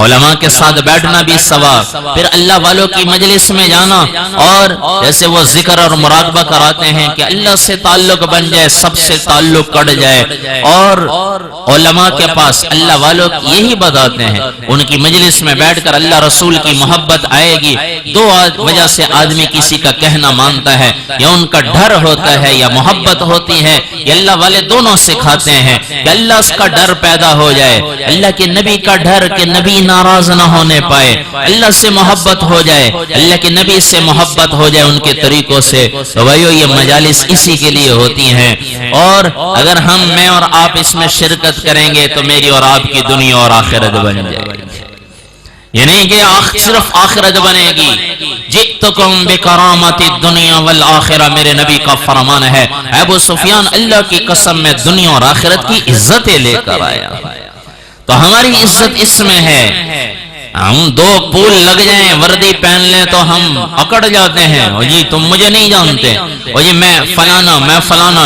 علماء کے ساتھ بیٹھنا بھی ثواب، پھر اللہ والوں کی مجلس میں جانا، اور جیسے وہ ذکر اور مراقبہ کراتے ہیں کہ اللہ سے تعلق بن جائے، سب سے تعلق کٹ جائے، اور علماء کے پاس اللہ والوں یہی بتاتے ہیں، ان کی مجلس میں بیٹھ کر اللہ رسول کی محبت آئے گی، 2 وجہ سے آدمی کسی کا کہنا مانتا ہے، یا ان کا ڈر ہوتا ہے یا محبت ہوتی ہے، یا اللہ والے دونوں سکھاتے ہیں کہ اللہ اس کا ڈر پیدا ہو جائے، اللہ کے نبی کا ڈر کہ نبی ناراض نہ ہونے پائے، اللہ سے محبت ہو جائے، اللہ کے نبی سے محبت ہو جائے ان کے طریقوں سے، تو بھائیو یہ مجالس اسی کے لیے ہوتی ہیں، اور اگر میں اور آپ اس میں شرکت کریں گے تو میری اور آپ کی دنیا اور آخرت بن جائے گی، یہ نہیں کہ صرف آخرت بنے گی، جئتکم بکرامت الدنیا والآخرہ، میرے نبی کا فرمان ہے، ابو سفیان اللہ کی قسم میں دنیا اور آخرت کی عزتیں لے کر آیا، تو ہماری عزت اس میں ہے، ہم 2 پھول لگ جائیں، وردی پہن لیں تو ہم اکڑ جاتے ہیں، او جی تم مجھے نہیں جانتے، او جی میں فلانا،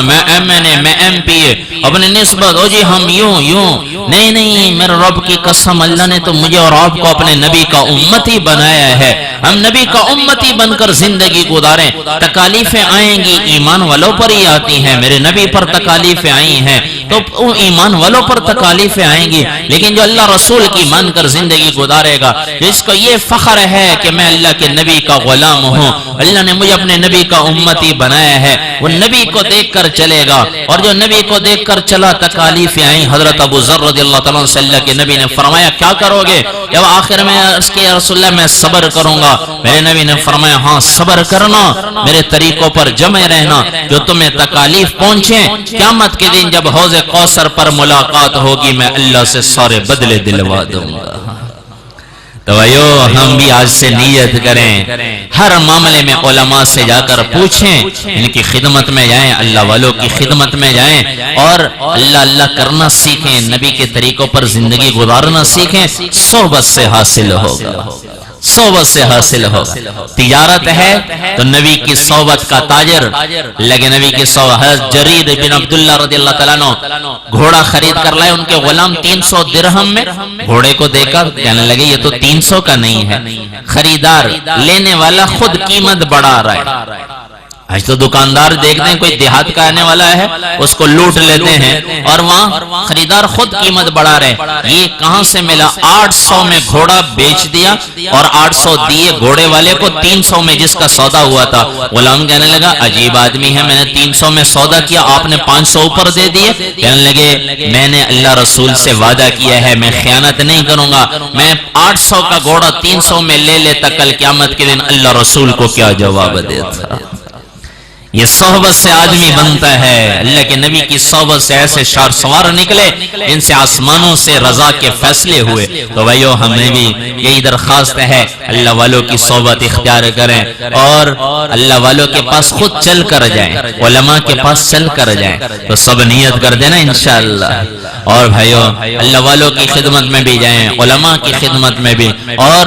میں ایم این اے، میں ایم پی اے، اپنی نسبت، او جی ہم یوں، نہیں، میرے رب کی قسم اللہ نے تو مجھے اور آپ کو اپنے نبی کا امتی بنایا ہے، ہم نبی کا امتی بن کر زندگی گزاریں، تکالیفیں آئیں گی ایمان والوں پر ہی آتی ہیں، میرے نبی پر تکالیفیں آئی ہیں تو ایمان والوں پر تکالیفیں آئیں گی، لیکن جو اللہ رسول کی مان کر زندگی گزارے گا، جس کو یہ فخر ہے کہ میں اللہ کے نبی کا غلام ہوں، اللہ نے مجھے اپنے نبی کا امتی بنایا ہے، وہ نبی کو دیکھ کر چلے گا، اور جو نبی کو دیکھ کر چلا تکالیفیں آئیں، حضرت ابو ذر رضی اللہ تعالیٰ سے اللہ کے نبی نے فرمایا کیا کرو گے، جب آخر میں اس کے رسول اللہ میں صبر کروں گا، میرے نبی نے فرمایا ہاں صبر کرنا، میرے طریقوں پر جمع رہنا، جو تمہیں تکالیف پہنچیں، قیامت کے دن جب حوض کوثر پر ملاقات ہوگی میں اللہ سے سارے بدلے دلوا دوں گا۔ تو بھائیو ہم بھی آج سے نیت کریں، ہر معاملے میں علماء سے جا کر پوچھیں، ان کی خدمت میں جائیں، اللہ والوں کی خدمت میں جائیں، اور اللہ کرنا سیکھیں، نبی کے طریقوں پر زندگی گزارنا سیکھیں، صحبت سے حاصل ہوگا۔ صحبت سے حاصل ہوگا. تجارت ہے تو نبی کی صحبت کا تاجر لگے. نبی کی صحبت. حضرت جریر بن عبداللہ رضی اللہ تعالیٰ عنہ گھوڑا خرید کر لائے. ان کے غلام 300 درہم میں. گھوڑے کو دیکھا کہنے لگے یہ تو 300 کا نہیں ہے. خریدار لینے والا خود قیمت بڑھا رہا ہے. آج تو دکاندار دیکھتے ہیں کوئی دیہات کا آنے والا ہے اس کو لوٹ لیتے ہیں اور وہاں خریدار خود قیمت بڑھا رہے. یہ کہاں سے ملا؟ 800 میں گھوڑا بیچ دیا اور 800 دیے گھوڑے والے کو 300 میں جس کا سودا ہوا تھا. غلام کہنے لگا عجیب آدمی ہے, میں نے 300 میں سودا کیا آپ نے 500 اوپر دے دیے. کہنے لگے میں نے اللہ رسول سے وعدہ کیا ہے میں خیانت نہیں کروں گا. میں 800 کا گھوڑا 300 میں لے لیتا, کل قیامت کے دن اللہ رسول کو کیا جواب دیتا. یہ صحبت سے آدمی بنتا ہے. اللہ کے نبی کی صحبت سے ایسے شار سوار نکلے ان سے آسمانوں سے رضا کے فیصلے ہوئے. تو بھائیو ہمیں بھی یہی درخواست ہے اللہ والوں کی صحبت اختیار کریں اور اللہ والوں کے پاس خود چل کر جائیں, علماء کے پاس چل کر جائیں. تو سب نیت کر دینا انشاءاللہ. اور بھائیو اللہ والوں کی خدمت میں بھی جائیں, علماء کی خدمت میں بھی, اور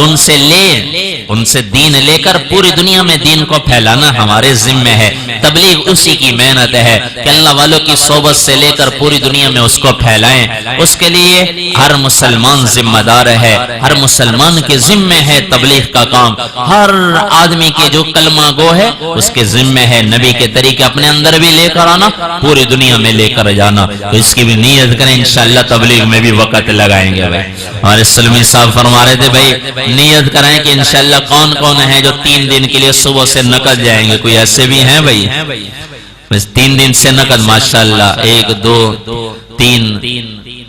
ان سے دین لے کر پوری دنیا میں دین کو پھیلانا ہمارے ذمہ ہے. تبلیغ اسی کی محنت ہے کہ اللہ والوں کی صحبت سے لے کر پوری دنیا میں اس کو پھیلائیں. اس کے لیے ہر مسلمان ذمہ دار ہے, ہر مسلمان کے ذمہ ہے تبلیغ کا کام. ہر آدمی کے جو کلمہ گو ہے اس کے ذمہ ہے نبی کے طریقے اپنے اندر بھی لے کر آنا, پوری دنیا میں لے کر جانا. تو اس کی بھی نیت کریں انشاءاللہ تبلیغ میں بھی وقت لگائیں گے. بھائی ہمارے سلمی صاحب فرما رہے تھے بھائی نیت کریں کہ انشاءاللہ کون کون ہے جو 3 دن کے لیے صبح سے نکل جائیں گے. کوئی ایسے بھی ہیں بھائی؟ بس 3 دن سے نقد ماشاءاللہ 1 2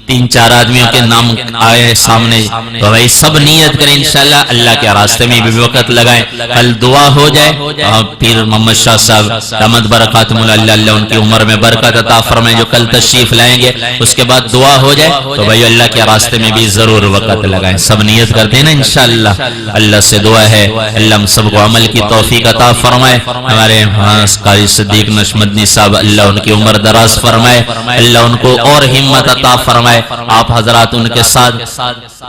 3 4 آدمیوں کے نام آئے سامنے. تو بھائی سب نیت کریں انشاءاللہ اللہ کے راستے میں بھی وقت لگائیں. کل دعا ہو جائے پیر محمد شاہ صاحب رحمت برکاتہ اللہ ان کی عمر میں برکت عطا فرمائے جو کل تشریف لائیں گے. اس کے بعد دعا ہو جائے تو بھائی اللہ کے راستے میں بھی ضرور وقت لگائیں. سب نیت کرتے ہیں نا انشاءاللہ. اللہ سے دعا ہے اللہ ہم سب کو عمل کی توفیق عطا فرمائے. ہمارے قاری صدیق نشمدنی صاحب اللہ ان کی عمر دراز فرمائے, اللہ ان کو اور ہمت عطا فرمائے. آپ حضرات ان کے ساتھ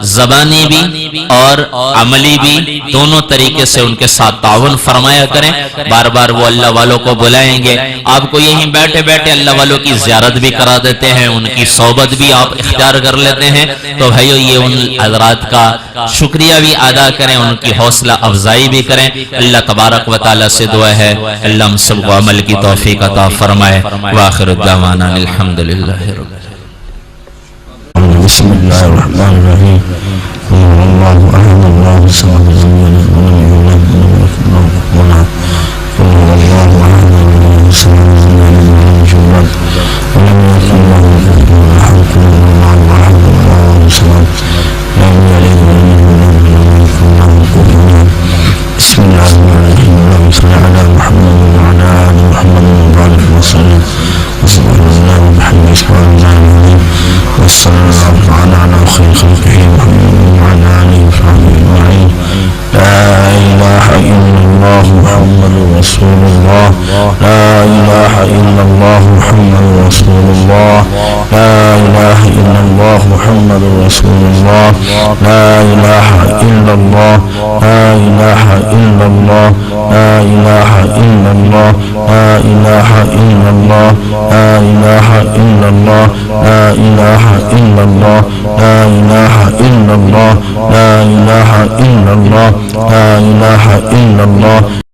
زبانی بھی اور عملی بھی دونوں طریقے سے ان کے ساتھ تعاون فرمایا کریں. بار بار وہ اللہ والوں کو بلائیں گے, آپ کو یہیں بیٹھے بیٹھے اللہ والوں کی زیارت بھی کرا دیتے ہیں, ان کی صحبت بھی آپ اختیار کر لیتے ہیں. تو بھائیو یہ ان حضرات کا شکریہ بھی ادا کریں, ان کی حوصلہ افزائی بھی کریں. اللہ تبارک و تعالی سے دعا ہے اللہ ہم سب کو عمل کی توفیق عطا فرمائے. وآخر دعوانا الحمدللہ رب العالمین. بسم الله الرحمن الرحيم. الله أحد الله الصمد لم يلد ولم يولد ولم يكن له كفوا أحد. الله أحد الله الصمد لم يلد ولم يولد ولم يكن له كفوا أحد. الله أحد الله الصمد لم يلد ولم يولد ولم يكن له كفوا أحد. بسم الله الرحمن الرحيم. اللهم صل على محمد وعلى آل محمد وبارك وسلم. سبحان الله وبحمده سبحان الله العظيم. وصلى الله تعالى على خير خلقه محمد وعلى آله وصحبه أجمعين. لا إله إلا الله محمد رسول الله. لا إله إلا الله محمد رسول الله. لا إله إلا الله محمد رسول الله. لا إله إلا الله. لا إله إلا الله. لا إله إلا الله. لا إله إلا الله. لا إله إلا الله. لا إله إلا الله. لا إله إلا الله. لا إله إلا الله. لا إله إلا الله.